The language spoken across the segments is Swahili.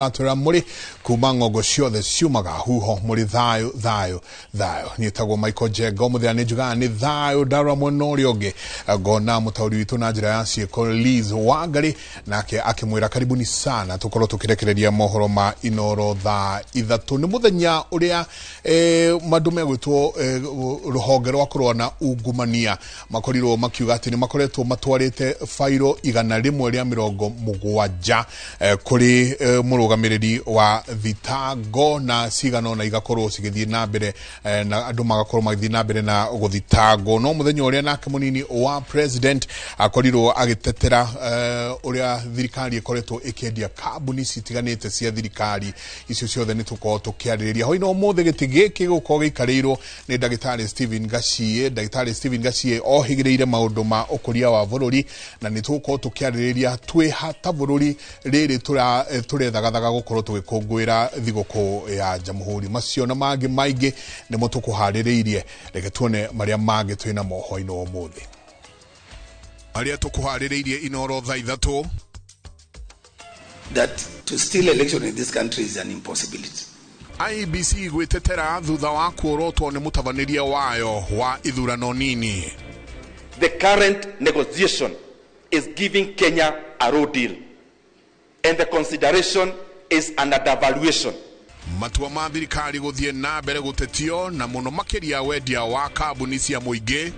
Atura muri kumango goshio the siumaga huho muri thayo nitagwo Michael Jego muthani juga ni thayo dara monori oge gona mutauri witu na njira ya cieko Liz Wangari nake akimwira karibuni sana tukorwo tukirekereria mohoro ma inoro tha ithatu ni muthenya uria madume gwitwo ruhonge rwa kurona ungumania makorirwo makiuga ati ni makoretwo matwarite fairo 170 kuri murugamiriri wa thitango na cigano na igakorwo cigithie na mbere na andu magakorwo magithie na mbere na guthitango no muthenya uria nake munini wa president akorirwo agitetera uria thirikari ikoretwo ikendia kambuni citiganite cia thirikari icio ciothe ni tuko tukiaririria hoino muthe gitigiki guko gikarirwo ni Dagitari Stephen Gacie ohigireire maundu ma ukuria wa bururi na ni tuko tukiaririria twi hata bururi riri turethagathaga gukorwo tugikungwira thiguku ya Jamhuri macio na mangi maingi ni mutukuhaririirie reke tuone maria mangi twina mohoino umuthi aria tukuhaririirie inoro tha ithatu that to steal election in this country is an impossibility. IEBC gwitetera thutha wa kuorotwo ni mutavaniria wayo wa ithurano nini. The current negotiation is giving Kenya a raw deal and the consideration is an devaluation. Matua ma thirikari guthie na mbere gutetio na muno makiria wendia wa kambuni cia muingi.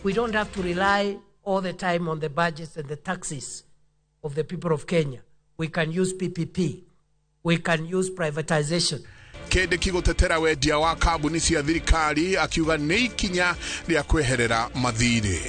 We don't have to rely all the time on the budgets and the taxes of the people of Kenya. We can use PPP. We can use privatization. Kende kigotetera wendia wa kambuni cia thirikari akiuga ni ikinya ria kweherera mathiri.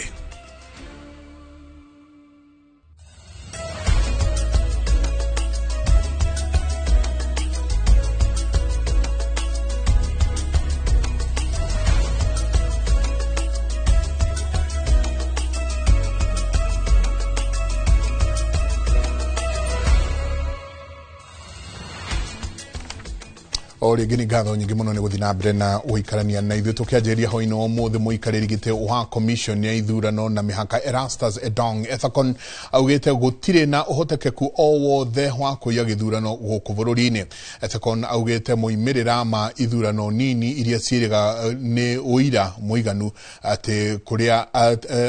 Ori gini gatho nyingi muno ni guthina mbere na uikarania na ithu tukianjiria hoino umuthi muikariri gite wa commission ya ithurano na mihaka Erastus Edong Ethakon augite gutire na uhotekeku o wothe wa kuya githurano guku bururi-ini. Ethakon augite muimirira ma ithurano nini iria ciiriga ni uira muiganu ati kuria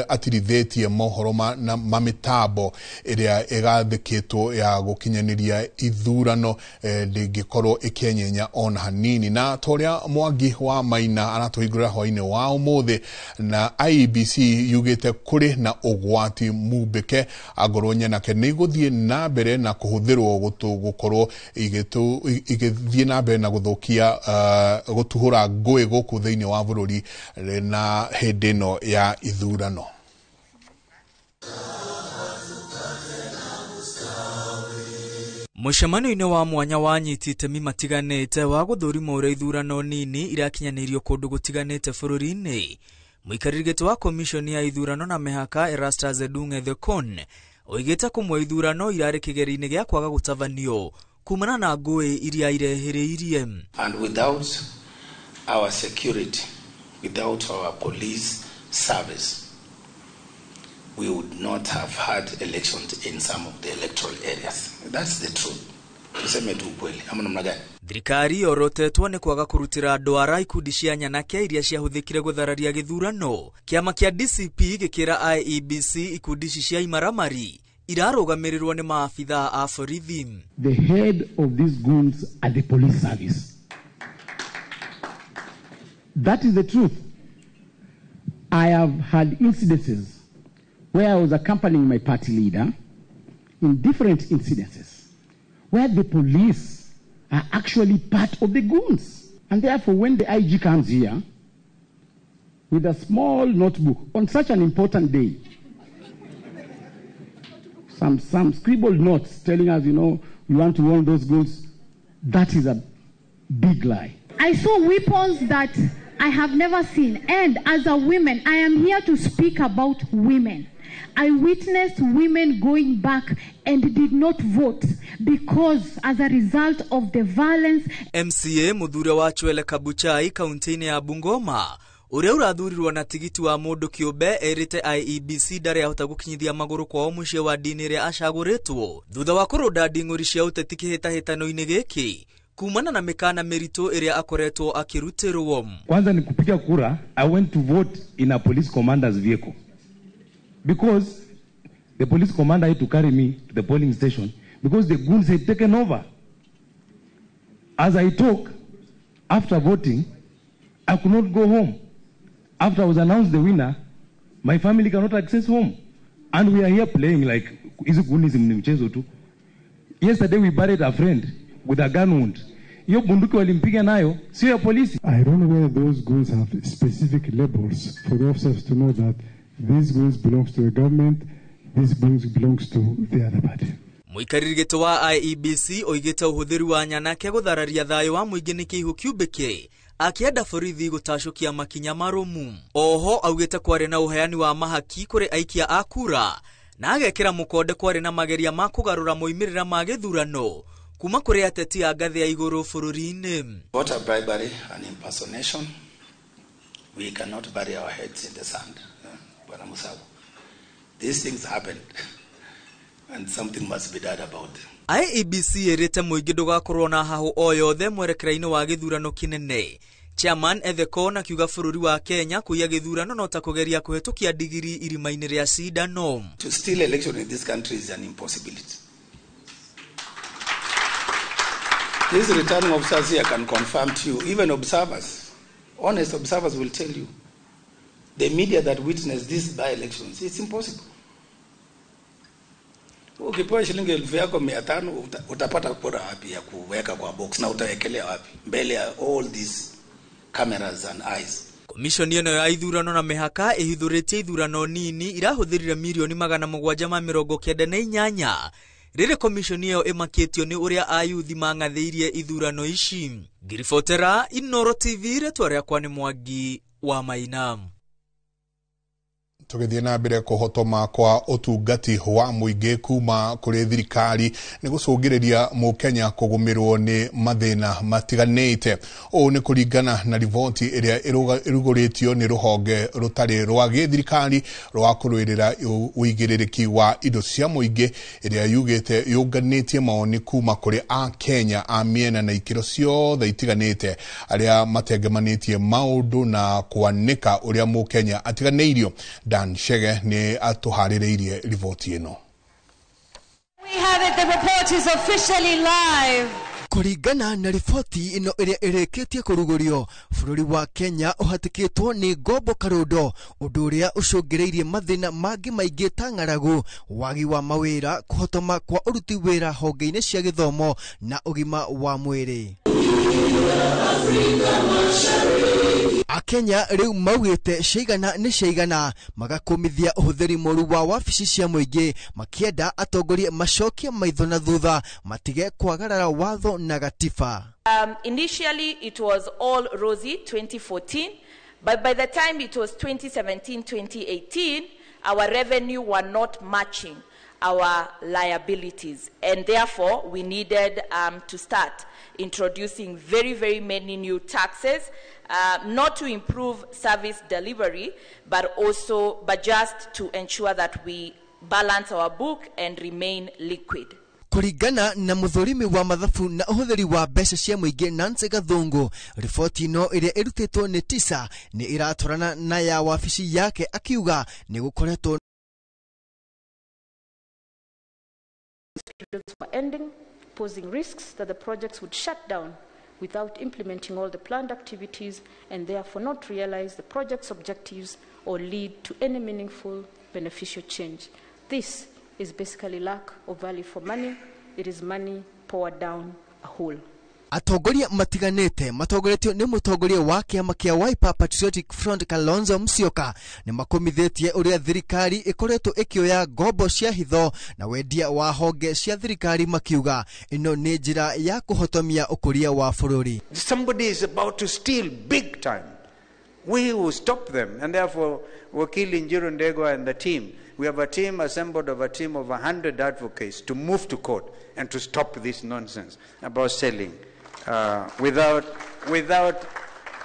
atirithitie mohoro ma mitambo iria igathikitwo ya gukinyaniria ithurano ndingikorwo ikinyenya ona hanini na toria Mwangi wa Maina anatuhingura hoine wa umuthi na IEBC yugite kuri na ugwati mubeke agorwo nake ni guthie na mbere na kuhuthirwo gukorwo igithie na mbere na guthukia gutuhura ngui guku thiini wa bururi na hindino ya ithurano. Mushamano-ini wa mwanya wanyitite matiganite wa guthurima uria ithurano nini irakinyanirio kundu gutiganite bururi-ini. Muikariri wa commission ya ithurano na mihaka Erastus Edong Ethakon oigite kumwe ithurano irari kigeri-ini gia kwaga gutavanio kumana na ngui iria irehiriirie. And without our security, without our police service, we would not have had elections in some of the electoral areas. That's the truth. Tuseme tu kweli. Ama namna gani? Thirikari orotetwo ni kwaga kurutira ndwara ikundi cia nyanake iria ciahuthikire guthararia githurano. Kiama kia DCP gikira IEBC ikundi cia imaramari irarugamirirwo ni maafitha a borithi. The head of these goons are the police service. That is the truth. I have had incidences where I was accompanying my party leader in different incidences where the police are actually part of the goons. And therefore, when the IG comes here with a small notebook on such an important day, some scribbled notes telling us, you know, you want to warn those goons, that is a big lie. I saw weapons that I have never seen. And as a woman, I am here to speak about women. I witnessed women going back and did not vote because as a result of the violence. MCA Muthure wa Chwele Kabuchai kaunti ya Bungoma uria urathurirwo na tigiti wa mundu kiumbe erite IEBC ndari ahota gukinyithia maguru kwao muciĩ wa ndini ĩrĩa acagũrĩtwo thutha wa kũrũnda nding'ũri cia ũteti kĩhĩtahĩtano-inĩ gĩkĩ kumana na mĩkana mĩritũ ĩrĩa akoretwo akĩrutĩrwo. Kwanza ni kupiga kura, I went to vote in a police commander's vehicle because the police commander had to carry me to the polling station because the goons had taken over. As I talk, after voting, I could not go home. After I was announced the winner, my family cannot access home. And we are here playing like, hizi gunism ni mchezo tu. Yesterday we buried a friend with a gun wound. Hiyo bunduki walimpiga nayo, sio ya polisi. I don't know whether those goons have specific labels for the officers to know that these goons belongs to the government, these goons belongs to the other party. Muikarĩri gĩtĩ wa IEBC oigĩte ũhũthĩri wa nyanake gũthararia thayũ wa mũingĩ nĩ kĩihu kĩumbĩke akienda borithi gũtacũkia makinya marũmu. Oho augĩte kwarĩ na ũheani wa mahaki kũrĩ aikia a kura na agekĩra mũkonde kwarĩ na mageria ma kũgarũra moimĩrĩra ma gĩthurano kuma kũrĩ ateti a ngathĩ ya igũrũ bũrũri-inĩ. Voter bribery and impersonation, we cannot bury our heads in the sand. Bwana Musabu, these things happened and something must be done about them. IEBC ĩrĩte mũingĩ ndũgakorwo na hahũ o yothe mwerekera-inĩ wa gĩthurano kĩnene. Chairman Etheko na kiuga bũrũri wa Kenya kũiya gĩthurano no ta kũgeria kũhetũkia ndigiri irima-inĩ rĩa cindano. To steal election in this country is an impossibility. These returning officers here can confirm to you, even observers, honest observers will tell you, the media that witnessed these by-elections, it's impossible. Ukipewa shilingi 1,500 utapata kura wapi ya kuweka kwa box na utawekelea wapi mbele ya all these cameras and eyes. Komishoni ĩno ya ithurano na mĩhaka ĩhithũrĩtie ithurano nini irahũthĩrire mirioni 798 rĩrĩ komishoni ĩyo ĩmakĩtio nĩ ũrĩa ayuthi mang'athĩirie ithurano ici. Ngiribotera Inooro TV rĩtwa rĩakwa nĩ Mwangi wa Maina. Tũgĩthiĩ na mbere kũhotoma kwa ũtungati wa mũingĩ kuma kũrĩ thirikari nĩ gũcũngĩrĩria mũkenya kũgũmĩrwo nĩ mathĩna matiganĩte. Ũũ nĩ kũringana na riboti ĩrĩa ĩrugũrĩtio nĩ rũhonge rũtarĩ rwa gĩthirikari rwa kũrũĩrĩra ũigĩrĩrĩki wa indo cia mũingĩ ĩrĩa yugĩte yũnganĩtie maoni kuma kũrĩ a Kenya a mĩena na ikĩro ciothe itiganĩte arĩa matengemanĩtie maũndũ na kwanĩka ũrĩa mũkenya atiganĩirio. Dan Shege ni atuharĩrĩirie riboti ĩno. We have it, the report is officially live. Kũringana na riboti ĩno ĩrĩa ĩrĩkĩtie kũrugũrio, bũrũri wa Kenya ũhatĩkĩtwo nĩ ngombo karũndo, ũndũ ũrĩa ũcũngĩrĩirie mathĩna mangĩ maingĩ ta ng'aragu, wagi wa mawĩra, kũhotoma kwa ũruti wĩra honge-inĩ cia gĩthomo na ũgima wa mwĩrĩ. Akenya rĩu maugĩte ciigana nĩ ciigana magakũmithia ũhũthĩri mũru wa wabici cia mũingĩ makĩenda atongoria macokie maitho na thutha matige kwagarara watho na gatiba. Initially it was all rosy 2014, but by the time it was 2017-2018 our revenue were not matching our liabilities, and therefore we needed to start introducing very many new taxes, not to improve service delivery, but just to ensure that we balance our book and remain liquid. Kũringana na mũthũrimi wa mathabu na ũhũthĩri wa mbeca cia mũingĩ Nancy Gathũngũ, riboti ĩno ĩrĩa ĩrutĩtwo nĩ TISA nĩ ĩratwarana na ya wabici yake akiuga nĩ gũkoretwo were ending, posing risks that the projects would shut down without implementing all the planned activities and therefore not realize the project's objectives or lead to any meaningful beneficial change. This is basically lack of value for money. It is money poured down a hole. Atongoria matiganĩte matongoretio nĩ mũtongoria wa kĩama kĩa Wiper Patriotic Front Kalonzo Musyoka nĩ makomithĩtie ũrĩa thirikari ĩkoretwo ĩkĩoya ngombo cia hitho na wendia wa honge cia thirikari makiuga ĩno nĩ njĩra ya kũhotomia ũkũria wa bũrũri. Somebody is about to steal big time. We will stop them, and therefore Wakili Njiru Ndegwa and the team, we have a team assembled of a team of 100 advocates to move to court and to stop this nonsense about selling without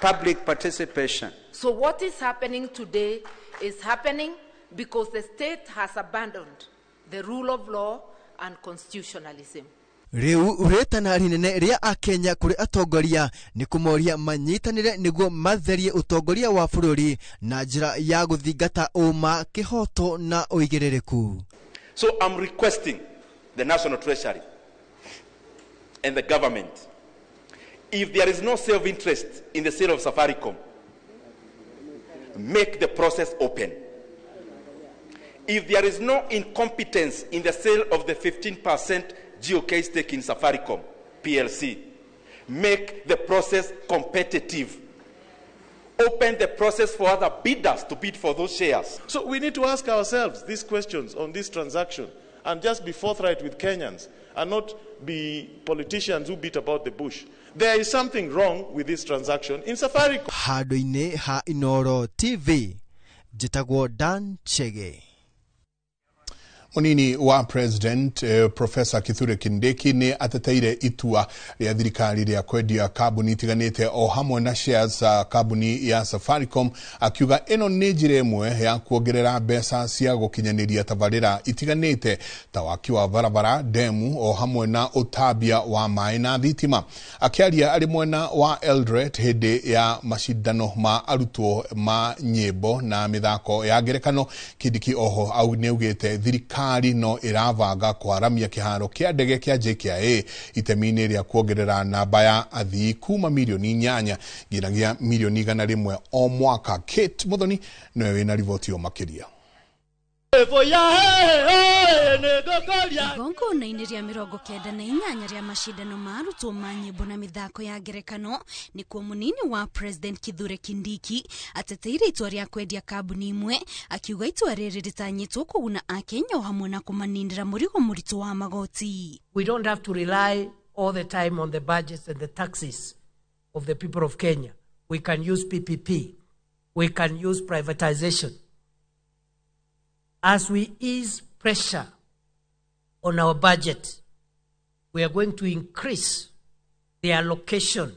public participation. So what is happening today is happening because the state has abandoned the rule of law and constitutionalism. Riu uretana rinene ria Akenya kuri atongoria ni kumoria manyitanire niguo matherie utongoria wa bururi na njira ya guthingata uma kihoto na uigirireku. So I'm requesting the National Treasury and the government, if there is no self-interest in the sale of Safaricom, make the process open. If there is no incompetence in the sale of the 15% GOK stake in Safaricom PLC, make the process competitive. Open the process for other bidders to bid for those shares. So we need to ask ourselves these questions on this transaction and just be forthright with Kenyans and not be politicians who beat about the bush. There is something wrong with this transaction in Safaricom. Hadoine ha Inoro TV, Jitagwo Dan Chege. Munini wa President Professor Kithure Kindiki ni ateteire itua ria thirikari ria kwendia kabuni itiganite o hamwe na shares kabuni ya Safaricom, akiuga eno ni njira imwe ya kuongerera mbeca cia gukinyaniria tabarira itiganite ta waki wa barabara, demu o hamwe na utabia wa mai na thitima. Akiaria ari mwena wa Eldoret hindi ya mashindano ma arutwo ma nyimbo na mithako ya ngerekano, Kindiki oho au neugite thirikari no iravanga kwaramia kiharo kia ndege kia JKIA itemini ria kuongerera namba ya athii kuma milioni 8 nginyagia milioni 100 o mwaka. Kate Muthoni niwe wina riboti o makiria. Gongo na iniria mirongo kenda na inyanya ria mashindano ma arutwo ma nyimbo na mithako ya ngerekano ni kuo munini wa President Kithure Kindiki ateteire itua ria kwendia kabuni imwe, akiuga itua riri ritanyitwo kuguna Akenya o hamwe na kumanindira murigo muritu wa magoti. We don't have to rely all the time on the budgets and the taxes of the people of Kenya. We can use PPP. We can use privatization. As we ease pressure on our budget, we are going to increase the allocation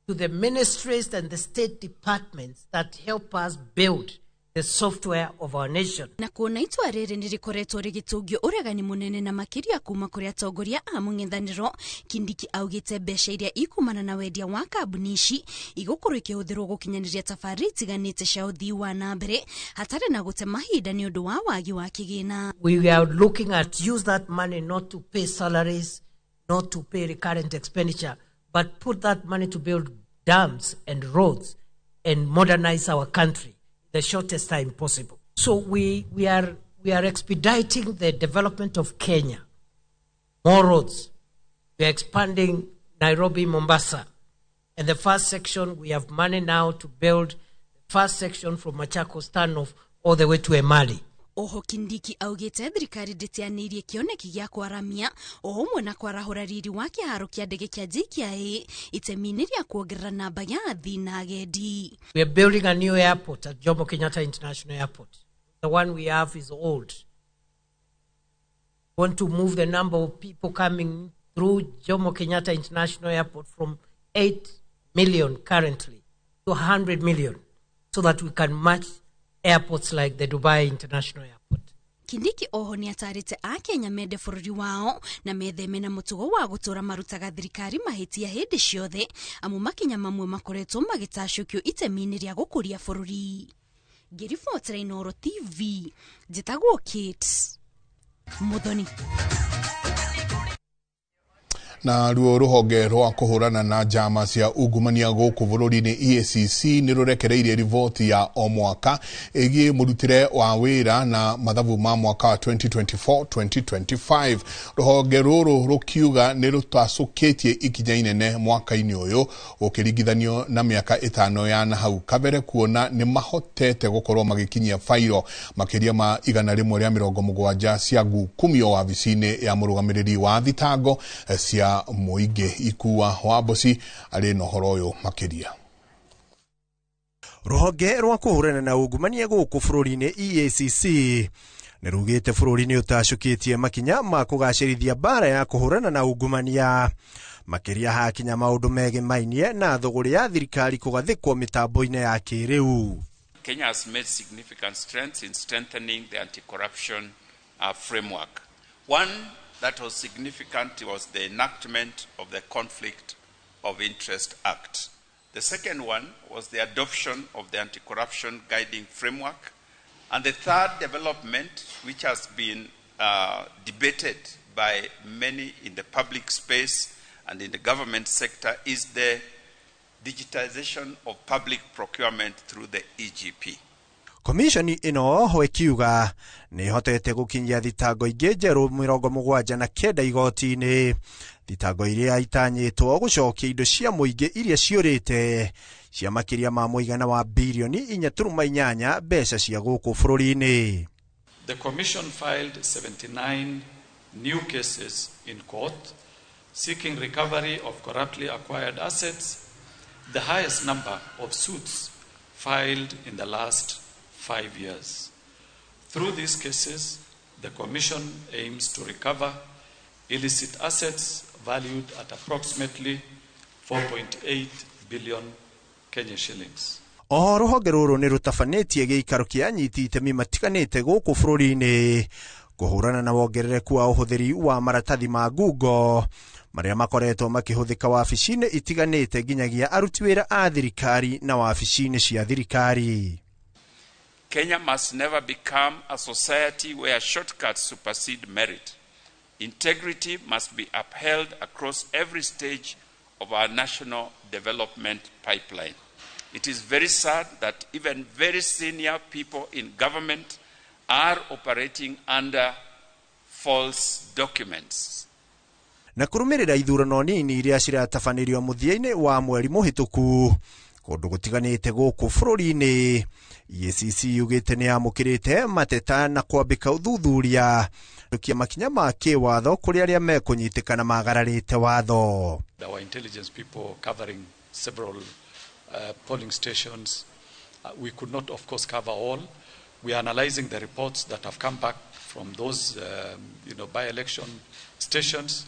to the ministries and the state departments that help us build the software of our nation. Na kuona itua riri nirikoretwo rigitungio uregani munene na makiria kuma kuri atongoria a mung'ethaniro, Kindiki augite mbeca iria ikumana na wendia wa kabuni ici igukorwo ikihũthĩrwo gukinyaniria tabarĩra itiganĩte cia ũthii wa na mbere hatarĩ na gũte mahinda nĩ ũndũ wa wagi wa kĩgĩna. We are looking at use that money not to pay salaries, not to pay recurrent expenditure, but put that money to build dams and roads and modernize our country the shortest time possible. So we are expediting the development of Kenya. More roads. We are expanding Nairobi, Mombasa. And the first section, we have money now to build the first section from Machakos Standoff all the way to Emali. Oho Kindiki augite thirikari nditianirie kioneki gia kwaramia o homwe na kwarahura riri wa kiharo kia ndege kia JKIA itemini ria kuongerera namba ya athii na agendi. We are building a new airport at Jomo Kenyatta International Airport. The one we have is old. We want to move the number of people coming through Jomo Kenyatta International Airport from 8 million currently to 100 million so that we can match airports like the Dubai International Airport. Kindiki oho ni atarite Akenya mende bururi wao na metheme na mutugo wa gutura marutaga thirikari mahitia hindi ciothe amu makinya mamwe makoretwo magitacukio itemini ria gukuria bururi. Ngiribotera Inoro TV, njitagwo Kate Muthoni. Na ruo ruhonge rwa kuhurana na njama cia ungumania guku bururi-ini EACC ni rurekereirie riboti ya o mwaka igie murutire wa wira na mathabu ma mwaka wa 2024-2025. Ruhonge ruru rukiuga ni rutacukitie ikinya inene mwaka-ini uyu ukiringithanio na miaka 5 ya na hau kabere, kuona ni mahotete gukorwo magikinyia fairo makiria ma 170 cia ngukumio wabici-ini ya murugamiriri wa thitango cia muingi. Ikuwa Wabosi ari no horo uyu makiria. Ruhonge rwa kuhurana na ungumania guku bururi-ini EACC nirugite bururi-ini utacukitie makinya ma kugacirithia bara ya kuhurana na ungumania. makiria hakinya maundu megimainie na thoguri ya thirikari kugathikwo mitambo-ine ya kiriu. Kenya has made significant strides in strengthening the anti-corruption framework. One that was significant was the enactment of the Conflict of Interest Act. The second one was the adoption of the anti-corruption guiding framework. And the third development, which has been debated by many in the public space and in the government sector, is the digitization of public procurement through the EGP. Komishoni ino ho ikiuga ni hotete gukinyia thitango ingi njeru 79 igoti-ini, thitango iria itanyitwo gucokia indo cia muingi iria ciurite cia makiria ma muigana wa bilioni 4.8 mbeca cia guku bururi-ini. The commission filed 79 new cases in court seeking recovery of corruptly acquired assets, the highest number of suits filed in the last 5 years. Through these cases, the Commission aims to recover illicit assets valued at approximately 4.8 billion Kenya shillings. Ruhonge ruru ni rutafanĩtie gĩikaro kĩa anyiti itemi matiganĩte gũkũ bũrũri-inĩ kũhũrana na wongerereku wa ũhũthĩri wa maratathi ma ngungo marĩa makoretwo makĩhũthĩka wabici-inĩ itiganĩte nginyagia aruti wĩra a thirikari na wabici-inĩ cia thirikari. Kenya must never become a society where shortcuts supersede merit. Integrity must be upheld across every stage of our national development pipeline. It is very sad that even very senior people in government are operating under false documents. Na kurumirira ithurano nini iria ciratabanĩrio mũthia-inĩ wa mweri mũhĩtũku kundu gutiganĩte gũkũ bũrũri-inĩ, EACC yugĩte nĩ yamũkĩrĩte mateta na kwambĩka ũthuthuria kia makinya ma kĩwatho kũrĩ arĩa mekũnyitĩkana magararĩte watho. Our intelligence people covering several polling stations. We could not, of course, cover all. We are analyzing the reports that have come back from those, by-election stations.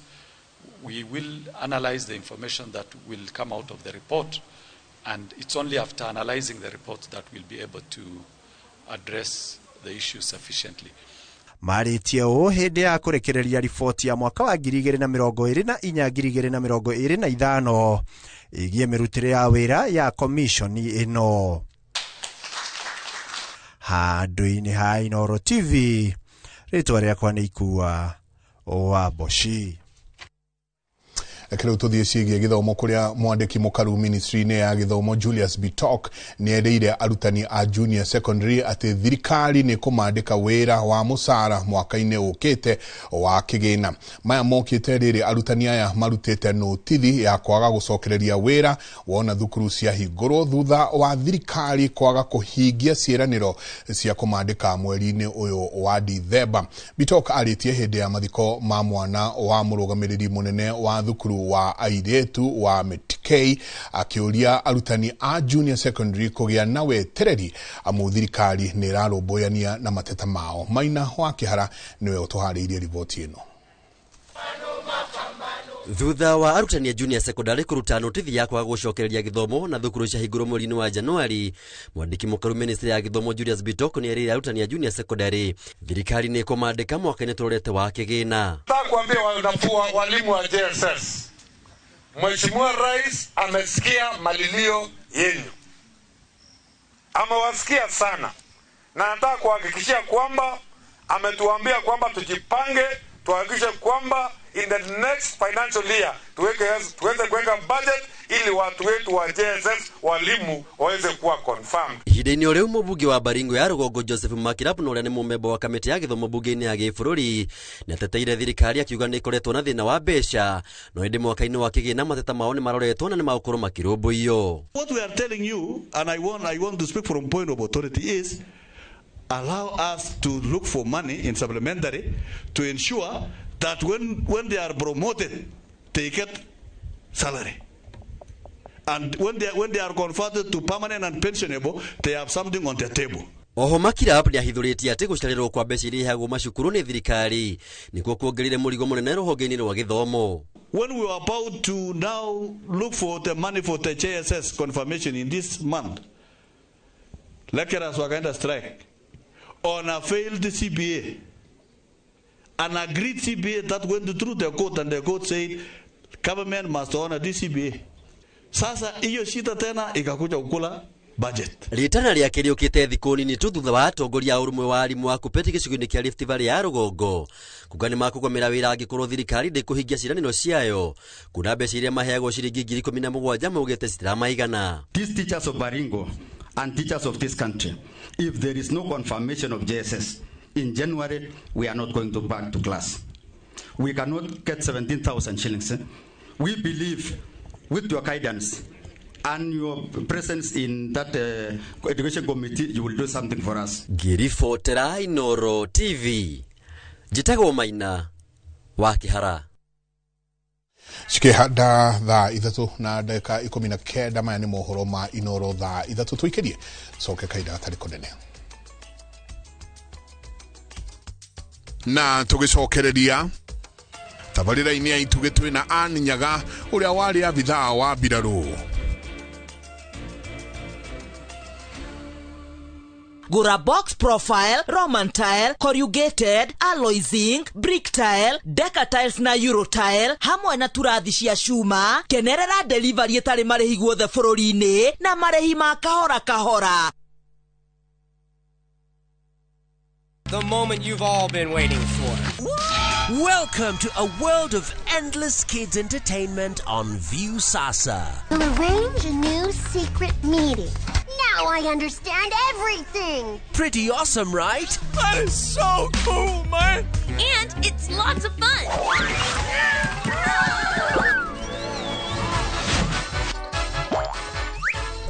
We will analyze the information that will come out of the report, and it's only after analyzing the report that we'll be able to address the issue sufficiently. Marĩtie ũũ hĩndĩ ya kũrekereria riboti ya mwaka wa 2024-2025 ĩgiĩ mĩrutĩre ya wĩra ya komishoni ĩno. Handũ-inĩ ha Inooro TV, rĩtwa rĩakwa nĩ Ikua wa Boshi. Ekero tuthie ciĩgiĩ gĩthomo kũrĩa mwandĩki mũkaru ministry-inĩ ya gĩthomo Julius Bitok nĩ erĩire arutani a junior secondary atĩ thirikari nĩ kũmandĩka wĩra wa mũcara mwaka-inĩ ũkĩte wa kĩgĩna. Maya mokĩte rĩrĩ arutani aya marutĩte notithi ya kwaga gũcokereria wĩra wona thukuru cia hingũrwo thutha wa thirikari kwaga kũhingia ciĩranĩro cia kũmandĩka mweri-inĩ ũyũ wa Dithemba. Bitok arĩtie hĩndĩ ya mathiko ma mwana wa mũrũgamĩrĩri mũnene wa thukuru wa airetu wa Metkei akĩũria arutani a junior secondary kũgĩa na wetereri amu thirikari nĩ ĩrarũmbũyania na mateta mao. Maina wa Kĩhara nĩwe ũtũharĩirie riboti ĩno. Thutha wa arutani a junior secondary kũruta notithi ya kwaga gũcokereria gĩthomo na thukuru cia hingũrwo mweri-inĩ wa Januari, mwandĩki mũkaru ministry ya gĩthomo Julius Bitok nĩ erĩire arutani a junior secondary thirikari nĩ kũmandĩka mwaka-inĩ tũrorete wa kĩgĩna. Nataka kuambia walimu wa JSS, Mheshimiwa Rais amesikia malilio yenu, amewasikia sana, na nataka kuhakikishia kwamba ametuambia kwamba tujipange, tuhakikishe kwamba in the next financial year tuweze kuweka budget ili watu wetu wa JSS walimu waweze kuwa confirmed. Ihinda-inĩ o rĩu mũmbunge wa Baringo ya Rũgongo Joseph Makirapu na ũrĩa nĩ mũmemba wa kamĩtĩ ya gĩthomo mbunge-inĩ ya gĩbũrũri nĩ ateteire thirikari akiuga nĩ ĩkoretwo na thĩna wa mbeca no hĩndĩ mwaka-inĩ wa kĩgĩna mateta mao nĩ maroretwo na nĩ magũkorwo makĩrũmbũiyo. What we are telling you, and I want to speak from point of authority, is allow us to look for money in supplementary to ensure that when they are promoted, they get salary. And when they are converted to permanent and pensionable, they have something on their table. Oho Makirapu nĩ ahithũrĩtie atĩ gũcarĩrwo kwa mbeca iria ihagwo macukuru nĩ thirikari nĩkuo kuongerire mũrigo mũnene rũhonge-inĩ rwa gĩthomo. when we were about to now look for the money for the JSS confirmation in this month, lecturers were going to strike on a failed CBA, an agreed CBA that went through the court, and the court said government must honor this CBA. Sasa hiyo shida tena ikakuja kukula budget. Ritana ria kiriukite thikuni ni tu thutha wa atongoria urumwe wa arimu a kupeti gicigo-ini kia Rift Valley ya rugongo kugani makugomera wira angikorwo thirikari ndikuhingia ciraniro ciayo kuna mbeca iria maheagwo ciringi 17,000 maugite citiramaigana. These teachers of Baringo and teachers of this country, if there is no confirmation of JSS in January, we are not going to back to class. We cannot get 17,000 shillings. We believe with your guidance and your presence in that education committee, you will do something for us. Girifotera Inoro TV. Jitago Maina wa Kihara. Cikihanda thaa ithatu na ndagika 19 maya ni mohoro ma Inoro thaa ithatu twikirie coke kaida gatari kunene. Na tugicokereria tabarira-ini aitu twina Anne Nyaga uria wari abithaa wa Biraru. Gura box profile, Roman tile, corrugated, alloy zinc, brick tile, Deca tiles na Euro tile, hamwe na turathi cia cuma, kenerera delivery etari marehi guothe bururi-ini na marehi ma kahora kahora. The moment you've all been waiting for. Welcome to a world of endless kids entertainment on Viusasa. We'll arrange a new secret meeting. Now I understand everything. Pretty awesome, right? That is so cool, man. And it's lots of fun.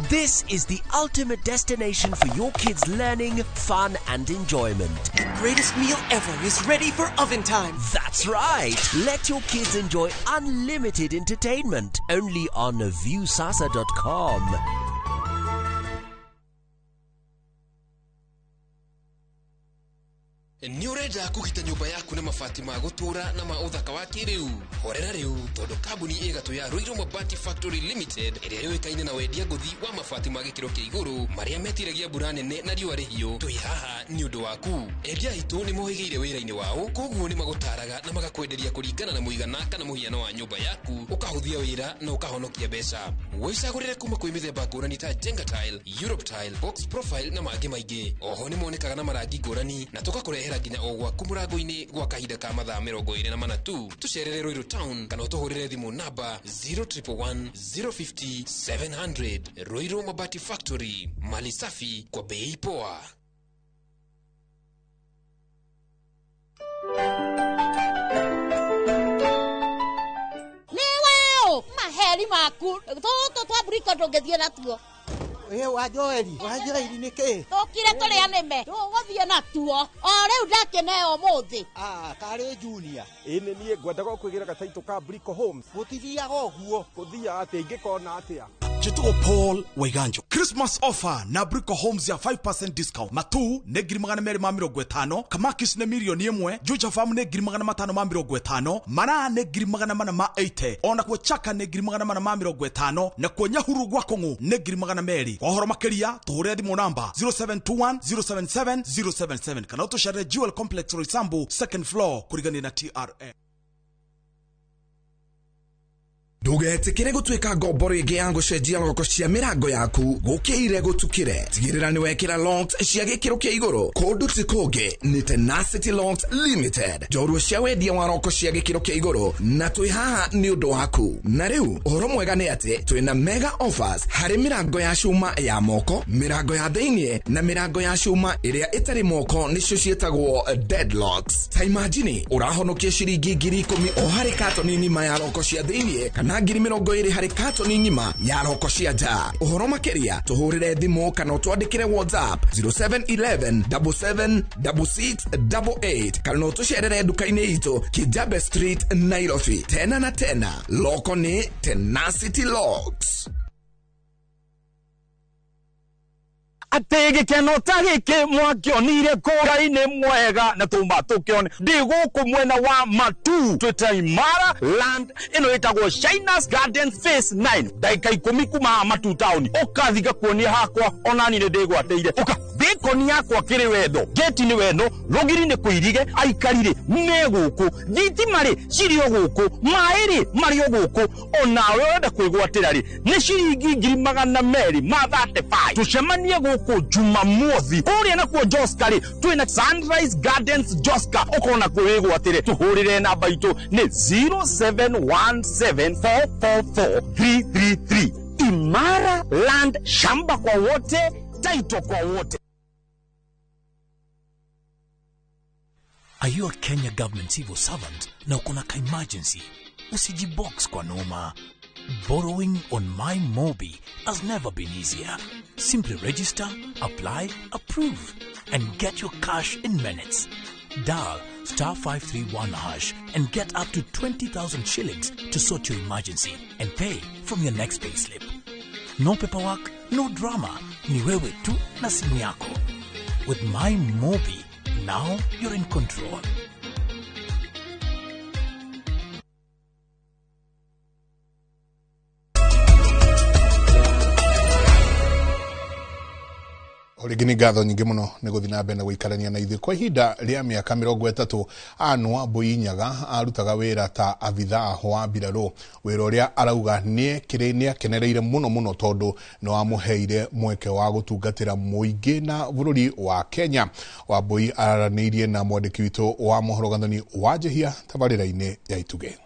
This is the ultimate destination for your kids' learning, fun, and enjoyment. The greatest meal ever is ready for oven time. That's right. Let your kids enjoy unlimited entertainment only on viusasa.com. Ni urenda kugita nyumba yaku na mabati ma gutura na ma uthaka wa kiriu horera riu tondu kambuni igatu ya Ruiru Mabati Factory Limited iria yoikaine na wendia nguthi wa mabati ma gikiro kia iguru maria metiragia mbura nene na riua rihio twi haha ni undu waku endia itu ni mohigeire wira-ini wao koguo ni magutaraga na magakwenderia kuringana na muigana kana muhiano wa nyumba yaku ukahuthia wira na ukahonokia mbeca wicagurire kuma kwi mithemba ngurani ta Jenga tile, Europe tile, box profile na mangi maingi oho ni monekaga na marangi ngurani na tugakurehera nginya o gwaku murango-ini gwa kahinda ka mathaa 24 tu tucerere Ruiru Town kana utuhurire thimu namba 0111 050 700. Ruiru Mabati Factory, mali safi kwa bei poa. Leo maheri maku toto twaburika ndongethie natuo. Wajoeli niki? Tukire turia nime. Tuguthie natuo. O riu ndakeneo muthi. Kari Junior. Ine nie ngwendaga kwigira gataito ka Brico Homes. Gutithiaga uguo. Kuthia ati ingikona atia. Jituo Paul Waiganjo. Christmas offer na Brico Homes ya 5% discount. Matu ne girimagana 250, Kamakis ne milioni 1, Juja Farm ne girimagana 550, Mana ne girimagana 80, ona kwa Chaka ne girimagana 550 na kwa Nyahuru Gwakongo ne girimagana 2. Kwa horo makeria tuhure thimu namba 0721 077 077 kana utushare Jewel Complex Roysambu second floor kurigani na TRA. Ndugetikire gutwika ngombo ringi ya gucenjia loko cia mirango yaku gukiire gutukire tigirira ni wekira locks cia gikiro kia iguru kundu tikungi ni Tenacity Locks Limited jorua cia wendia wa loko cia gikiro kia iguru na twi haha ni undu waku na riu uhoro mwega ni ati twina mega offers hari mirango ya cuma ya moko mirango ya theinie na mirango ya cuma iria itari moko nicio cietagwo deadlocks ta imagine urahonokia ciringi 10,000 o hari katoni nima ya loko cia theinie na ngiri 20 hari katoni ngima ya loko cia nja uhoro makeria tuhurire thimu kana utwandikire WhatsApp 0711 776688 kana utucerere duka-ini itu Kijabe Street Nairobi tena na tena loko ni Tenacity Locks. atege kenotagi ke mwakionire kuraine mwega na tumba tukione ndiguku mwena wa Matu twita Imara land ino itagwo Shinas Gardens Phase 9 daika 10 kuma Matu town ukathiga kuonia hakwa onani ne ndigwateire uka bikoni yakwa kiri wendo geti ni wendo rogiri ni kuirige aikarire meguku thitimari cirio guku mairi mario guku onawe wenda kwigwatira ri ni ciringi 235 tucemanie guku Jumamothi uria na kwa Joska ri twina Sunrise Gardens Joska ukona kwigwatire tuhurire namba itu ni 0717444333 Imara land shamba kwa wote taito kwa wote. Are you a Kenya government civil servant na uko na emergency? Usijibox kwa noma. Borrowing on MyMobi has never been easier. Simply register, apply, approve, and get your cash in minutes. Dial *531# and get up to 20,000 shillings to sort your emergency and pay from your next payslip. No paperwork, no drama. Ni wewe tu na simu yako. With MyMobi, now you're in control. Origini gatho nyingi muno ni guthi na mbere guikarania na ithuĩ kwa ihinda rĩa mĩaka 30 Anne Wambui Nyaga arutaga wĩra ta abithaa wa mbirarũ wĩra ũrĩa arauga nĩ akenereire muno tondu no amuheire mweke wa gutungatĩra mũingĩ na bũrũri wa Kenya. Wambui aranĩirie na mwandĩki witũ wa mohoro Gathoni Wanjihia tabarĩra-inĩ ya Ituge.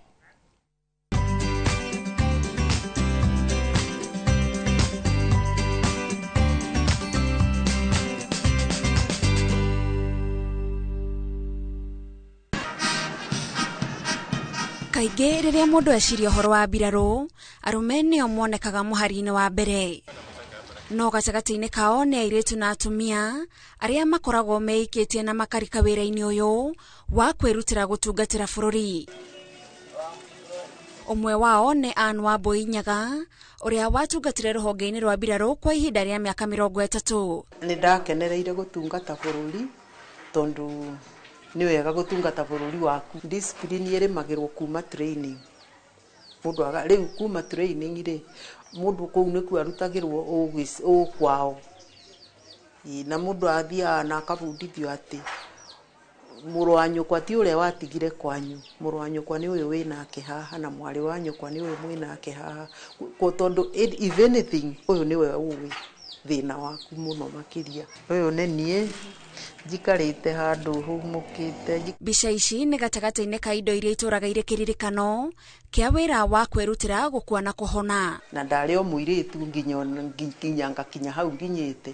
Kaingĩ rĩrĩa mũndũ eciria ũhoro wa mbirarũ, arũme nĩo monekaga mũhari-inĩ wa mbere. No gatagatĩ-inĩ kao nĩ airĩtu na atumia arĩa makoragwo meikĩtie na makarika wĩra-inĩ ũyũ wa kwĩrutĩra gũtungatĩra bũrũri. Ũmwe wao nĩ Anne Wambui Nyaga ũrĩa watungatire rũhonge-inĩ rwa mbirarũ kwa ihinda rĩa mĩaka 30. Nĩ ndakenereire gũtungata bũrũri tondu ni wega gutungata bũrũri waku. Discipline ĩrĩmagĩrwo kuma training. Mũndũ rĩu kuma training rĩ mũndũ kũu nĩkuo arutagĩrwo kwao. Na mũndũ athiaga na akabundithio atĩ mũrũ wa nyũkwa ti ũrĩa watigire kwanyu, mũrũ wa nyũkwa nĩ ũyũ wĩnake haha na mwarĩ wa nyũkwa nĩ ũyũ mwĩnake haha. Tondũ if anything ũyũ nĩwe ũĩ thĩna waku mũno makĩria. Ũyũ nĩ niĩ jikarite handu humukite. Mbica ici nĩ gatagatĩ-inĩ ka indo iria itũraga irĩ kĩririkano kĩa wĩra wa kwĩrutĩra gũkua na kũhona. Na ndarĩ o mũirĩtu nginya ngakinya hau nginyĩte.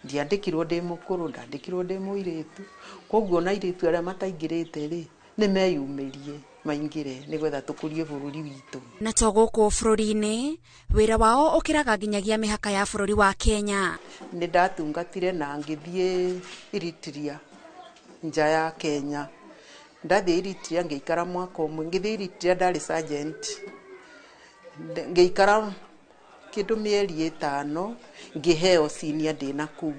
Ndiandĩkirwo ndĩ mũkũrũ, ndandĩkirwo ndĩ mũirĩtu. Koguo na airĩtu arĩa mataingĩrĩte rĩ nĩ meyumĩrie maingĩre nĩgetha tũkũrie bũrũri witũ. Na to gũkũ bũrũri-inĩ wĩra wao ũkĩraga nginyagia mĩhaka ya bũrũri wa Kenya. Nĩ ndatungatire na ngĩthiĩ Eritrea nja ya Kenya. Ndathiĩ Eritrea ngĩikara mwaka ũmwe. Ngĩthiĩ Eritrea ndarĩ sergeant. Ngĩikara kĩndũ mĩeri 5 ngĩheo senior ndĩ na kũu.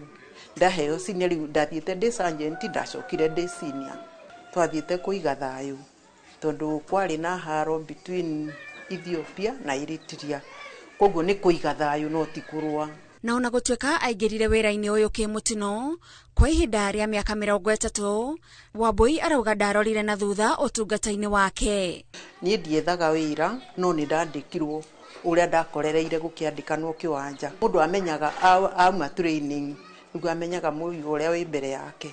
Ndaheo senior rĩu ndathiĩte ndĩ sergeant ndacokire ndĩ senior. Twathiĩte kũiga thayũ tondu kwarĩ na haro between Ethiopia na Eritrea. Koguo nĩ kũiga thayũ no ti kũrũa. Na ona gũtuĩka aingĩrire wĩra-inĩ ũyũ kĩmũtino kwa ihinda rĩa mĩaka 30, Wambui arauga ndarorire na thutha ũtungata-inĩ wake. Niĩ ndiethaga wĩra no nĩ ndandĩkirwo ũrĩa ndakorereire gũkĩandĩkanwo kĩwanja. Mũndũ amenyaga auma training nĩguo amenyaga mũrigo ũrĩa wĩ mbere yake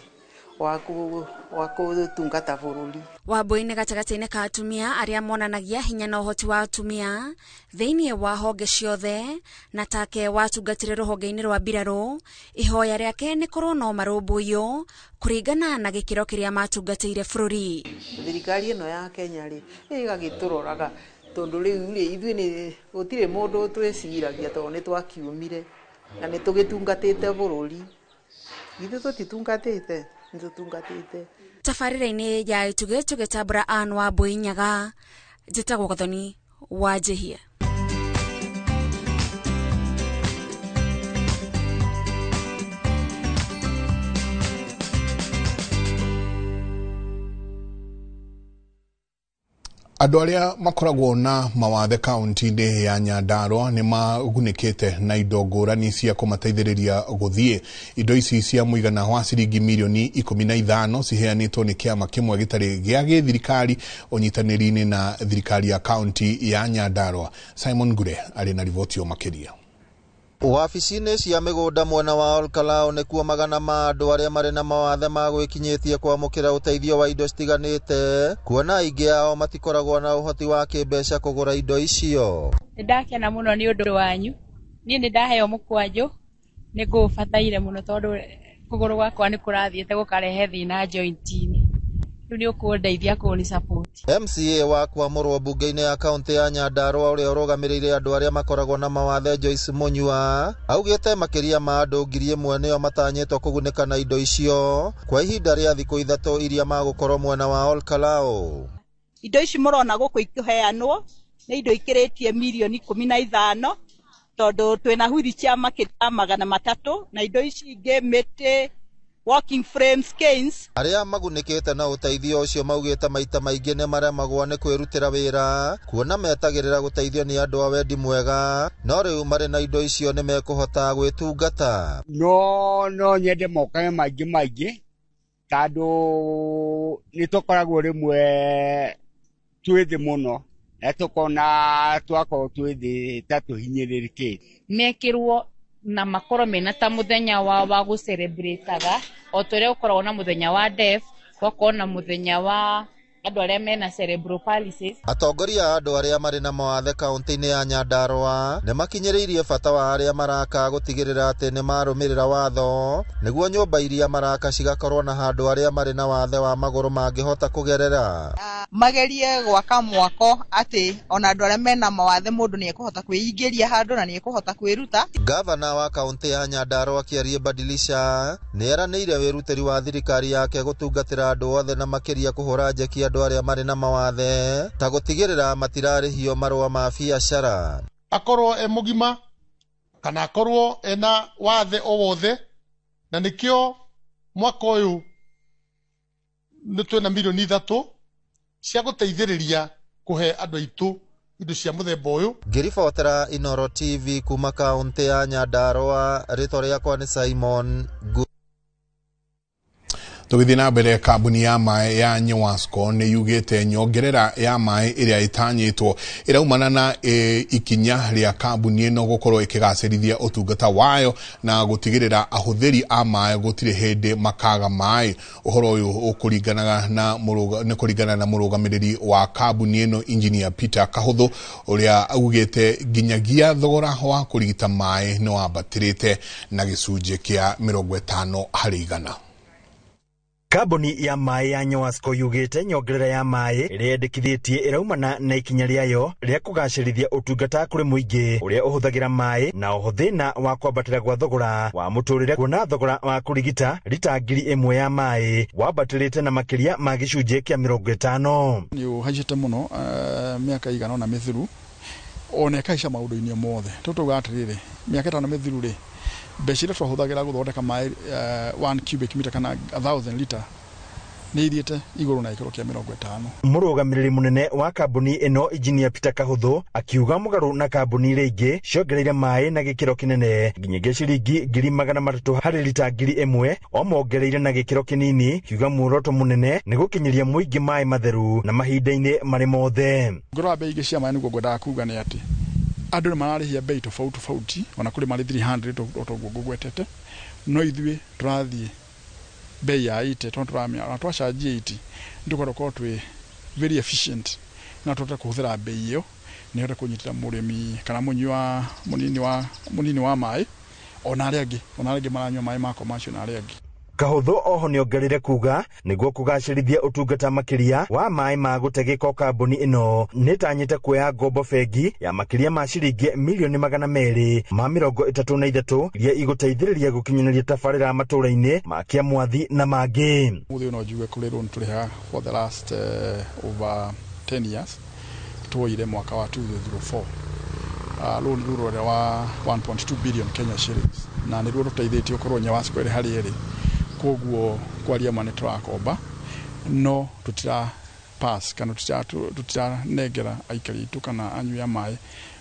wa gũtungata bũrũri. Wambui nĩ gatagatĩ-inĩ ka atumia arĩa monanagia hinya na ũhoti wa atumia thĩinĩ wa honge ciothe, na take watungatire rũhonge-inĩ rwa mbirarũ. Ihoya rĩake nĩ korwo no marũmbũiyo kũringana na gĩkĩro kĩrĩa matungatĩire bũrũri. Thirikari ĩno ya Kenya rĩ ĩgagĩtũroraga tondu rĩu rĩ ithuĩ nĩ gũtirĩ mũndũ twĩciragia tondũ nĩ twakiumire na nĩ tũgĩtungatĩte bũrũri. Ithuĩ tũtitungatĩte tabarĩra-inĩ ya Ituge tũgĩtambũra Anne Wambui Nyaga. Njĩtagwo Gathoni Wanjihia. Andũ arĩa makoragwo na mawathe kaunti-inĩ ya Nyandarua nĩ magunĩkĩte na indo ngũrani cia kũmateithĩrĩria gũthiĩ. Indo ici cia mũigana wa ciringi mirioni 15 ciheanĩtwo nĩ kĩama kĩmwe gĩtarĩ gĩa gĩthirikari ũnyitanĩri-inĩ na thirikari ya kaunti ya Nyandarua. Simon Ngure arĩ na riboti makĩria. Wabici-inĩ cia mĩgũnda mwena wa Olkalao nĩkuo magana ma andũ arĩa marĩ na mawathe ma gwĩkinyĩtie kwamũkĩra ũteithio wa indo citiganĩte, kuona aingĩ ao matikoragwo na ũhoti wa kĩmbeca kũgũra indo icio. Nĩndakena mũno nĩ ũndũ wanyu. Niĩ nĩndaheo mũkwanjũ, nĩngũbataire mũno tondũ kũgũrũ gwakwa nĩ kũrathiĩte gũkarehe thĩna joint-inĩ. Rĩu nĩ ũkũndeithia kũni support. MCA wa kwamũrwo mbunge-inĩ ya kaunti ya Nyandarua ũrĩa ũrũgamĩrĩire andũ arĩa makoragwo na mawathe Joyce Munyua augĩte makĩria ma andũ 1,000 nĩo matanyĩtwo kũgunĩka na indo icio kwa ihinda rĩa thikũ 3 iria magũkorwo mwena wa Olkalao. Indo ici mũrona gũkũ ikĩheanwo nĩ indo ikĩrĩtie mirioni 15 tondũ twĩna wheelchair makĩria 300 na indo ici ingĩ mĩtĩ walking frames, canes. Arĩa magunĩkĩte na ũteithio ũcio maugĩte maita maingĩ nĩ maremagwo nĩ kwĩrutĩra wĩra, kuona metagĩrĩra gũteithio nĩ andũ a wendi mwega, no rĩu marĩ na indo icio nĩ mekũhota gwĩtungata. No nyende mokage maingĩ tondũ nĩ tũkoragwo rĩmwe twĩthĩ mũno na tũkona twakorwo twĩthĩ ta tũhinyĩrĩrĩkĩte. Mekĩrwo na makorwo mena ta muthenya wa gũcelebrataga o tũrĩa ũkoragwo na muthenya wa deaf, gwakorwo na muthenya wa andũ arĩa mena cerebral palsy. Atongoria andũ arĩa marĩ na mawathe kaunti-inĩ ya Nyandarua nĩ makinyĩrĩirie bata wa arĩa maraka gũtigĩrĩra atĩ nĩ marũmĩrĩra watho nĩguo nyũmba iria maraka cigakorwo na handũ arĩa marĩ na wathe wa magũrũ mangĩhota kũgerera. Magerie gwaka mwako atĩ ona andũ arĩa mena mawathe mũndũ nĩ ekũhota kwĩingĩria handũ na nĩ ekũhota kwĩruta. Gavana wa kaunti ya Nyandarua Kĩarie Badilisha nĩ eranĩire wĩrutĩri wa thirikari yake gũtungatĩra andũ othe na makĩria kũhũra njeki andũ arĩa marĩ na mawathe ta gũtigĩrĩra matirarĩhio marũa ma biacara. Akorwo mũgima kana akorwo ena wathe o wothe, na nĩkĩo mwaka ũyũ nĩ twĩna mirioni 3 cia gũteithĩrĩria kũhe andũ aitũ indo cia mũthemba ũyũ. Ngĩribotera Inooro TV kuma kaunti ya Nyandarua, rĩtwa rĩakwa nĩ Simon Ngure. Tũgĩthiĩ na mbere, kambuni ya maĩ ya Nyewasco nĩ yugĩte nyongerera ya maĩ ĩrĩa ĩtanyĩtwo ĩraumana na ikinya rĩa kambuni ĩno gũkorwo ĩkĩgacĩrithia ũtungata wayo na gũtigĩrĩra ahũthĩri a maĩ gũtirĩ hĩndĩ makaga maĩ. Ũhoro ũyũ ũkũringana na mũrũgamĩrĩri wa kambuni ĩno Engineer Peter Kahũthũ ũrĩa augĩte nginyagia thogora wa kũrigita maĩ nĩ wambatĩrĩte na gĩcunjĩ kĩa 50%. Kambuni ya maĩ ya Nyewasco yugĩte nyongerera ya maĩ ĩrĩa yendekithĩtie ĩraumana na ikinya rĩayo rĩa kũgacĩrithia ũtungata kũrĩ mũingĩ ũrĩa ũhũthagĩra maĩ na oho thĩna wa kwambatĩra gwa thogora wa mũtũrĩre, kuona thogora wa kũrigita lita 1,000 ya maĩ wambatĩrĩte na makĩria ma gĩcunjĩ kĩa 50%. Nĩ ũhaicĩte mũno mĩaka igana na mĩthiru ona ĩkaica maũndũ-inĩ mothe. Tũtauga atĩrĩrĩ, mĩaka 5 mĩthiru rĩ, mbeca iria twahũthagĩra gũthondeka maĩ 1 cubic meter kana 1,000 liter nĩ ithiĩte igũrũ na gĩkĩro kĩa 50. Mũrũgamĩrĩri mũnene wa kambuni ĩno Engineer Peter Kahũthũ akiuga mũgarũ na kambuni iria ingĩ ciongereire maĩ na gĩkĩro kĩnene nginyagia ciringi 300 harĩ lita 1,000 o mongereire na gĩkĩro kĩnini, kiuga muoroto mũnene nĩ gũkinyĩria mũingĩ maĩ matheru na mahinda-inĩ marĩ mothe. Ngoro wa bei ingĩ cia maĩ nĩguo ngwendaga kuuga nĩ atĩ andũ nĩ mararĩhia bei tofauti ona kũrĩ marĩ 300 otoguo ngũgwetete, no ithuĩ tũrathiĩ bei ya 80 tondũ tũramenya na twachanji 80 ndũkorwo twĩ very efficient na tũtata kũhũthĩra bei ĩyo nĩhote kũnyitĩra mũrĩmi kana mũnini wa maĩ ona arĩa angĩ maranyua maĩ ma commercial na arĩa angĩ. Kahũthũ oho nĩongereire kuga nĩguo kũgacĩrithia ũtungata makĩria wa maĩ ma gũtegeka kambuni ĩno nĩtanyĩte kuoya ngombo bengi ya makĩria ma ciringi 233 iria igũteithĩrĩria gũkinyanĩria tabarĩra matũra-inĩ ma Kĩamwathi na mangĩ. Mũthĩ no njuge kũrĩ loan tũrĩha for the last over 10 years tuoire mwaka wa 2004 loan rũrĩa wa 1.2 billion Kenya shillings na nĩruo rũteithĩtie ũkorwo Nyewasco ĩrĩ harĩa ĩrĩ. Koguo kwaria ma nĩ tũrakomba no tutira pass kana tutiranengera aikari itu kana anyui a maĩ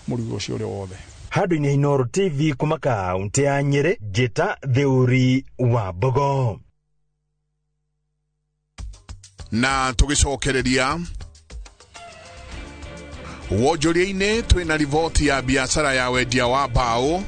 mũrigo ũcio ũrĩa wothe. Handũ-inĩ Inooro TV kuma kaunti ya Nyeri, Njĩta Theuri wa Mbogo. Na tugicokereria wonjoria-inĩ twĩna riboti ya biacara ya wendia wa mbaũ.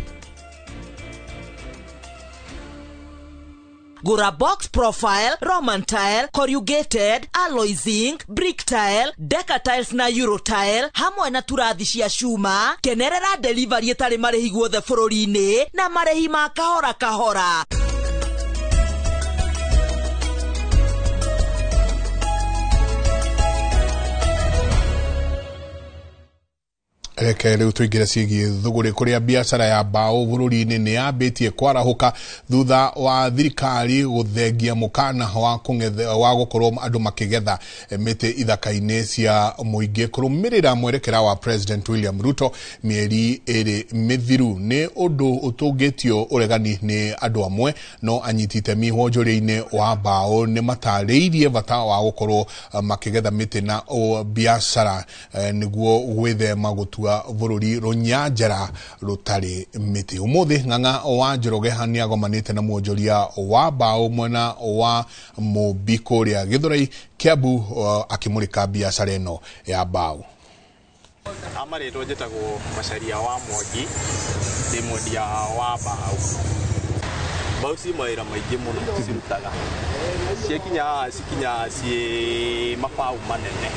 Gura box profile, Roman tile, corrugated, alloy zinc, brick tile, Deca tiles na Euro tile, hamwe na turathi cia cuma. Kenerera delivery ĩtarĩ marĩhi guothe bũrũri-inĩ na marĩhi ma kahora kahora. Reke rĩu tũingĩre ciĩgiĩ thũgũrĩ kũrĩa biacara ya mbaũ bũrũri-inĩ nĩ yambĩtie kwarahũka thutha wa thirikari gũthengia mũkana wa gũkorwo andũ makĩgetha mĩtĩ ithaka-inĩ cia mũingĩ kũrũmĩrĩra mwerekera wa President William Ruto mĩeri ĩrĩ mĩthiru. Nĩ ũndũ ũtũngĩtio ũregani nĩ andũ amwe, no anyiti itemi wonjoria-inĩ wa mbaũ nĩ matarĩirie bata wa gũkorwo makĩgetha mĩtĩ na biacara nĩguo gwĩthema gũtua bũrũri rũnyanjara rũtarĩ mĩtĩ. Ũmũthĩ Ng'ang'a wa Njoroge nĩ agomanĩte na mwonjoria wa mbaũ mwena wa Mũmbi kũrĩa Gĩthũrai, Kiambu, akĩmũrĩka biacara ĩno ya mbaũ. Amarĩtwo njĩtagwo Macharia wa Mwangi, ndĩ mwendia wa mbaũ. Mbaũ ci mawĩra maingĩ mũno cirutaga, cikinya ciĩ mabaũ manene.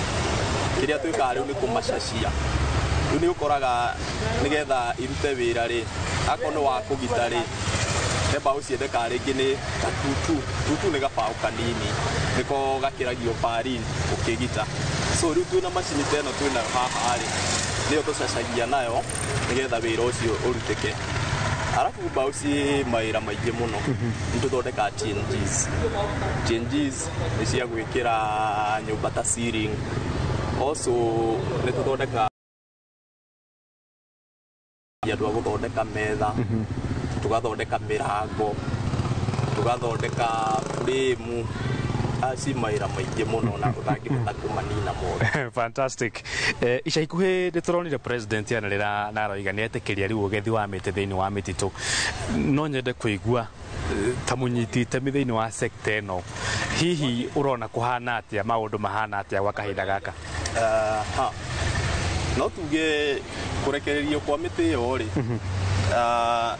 Kĩrĩa twĩkaga rĩu nĩ kũmacacia. Rĩu nĩ ũkoraga nĩgetha irute wĩra rĩ, akorwo nĩ wa kũgita rĩ, mbaũ ciendekaga rĩngĩ nĩ tutu nĩ gabaũ kanini, nĩko gakĩragio parini ũkĩgita. So rĩu twĩna macini ta ĩno twĩnayo haha rĩ, nĩyo tũcacagia nayo nĩgetha wĩra ũcio ũrutĩke. Arabu mbaũ ci mawĩra maingĩ mũno, nĩ tũthondekaga TNGs. TNGs nĩ cia gwĩkĩra nyũmba ta ceiling. Also nĩ tũthondekaga andũ a gũthondeka metha, tũgathondeka mĩrango, tũgathondeka frame, ci mawĩra maingĩ mũno na ũtangĩhota kũmanina mothe. Fantastic. Ica ikuhĩ nĩ tũronire president yanarĩra na aroiga nĩ etĩkĩria rĩu ũgethi wa mĩtĩ thĩinĩ wa mĩtitũ. No nyende kũigua ta mũnyiti itemi thĩinĩ wa sector ĩno, hihi ũrona kũhana atĩa, maũndũ mahana atĩa gwa kahinda gaka? No tuge kũrekererio kwa mĩtĩ ĩyo rĩ,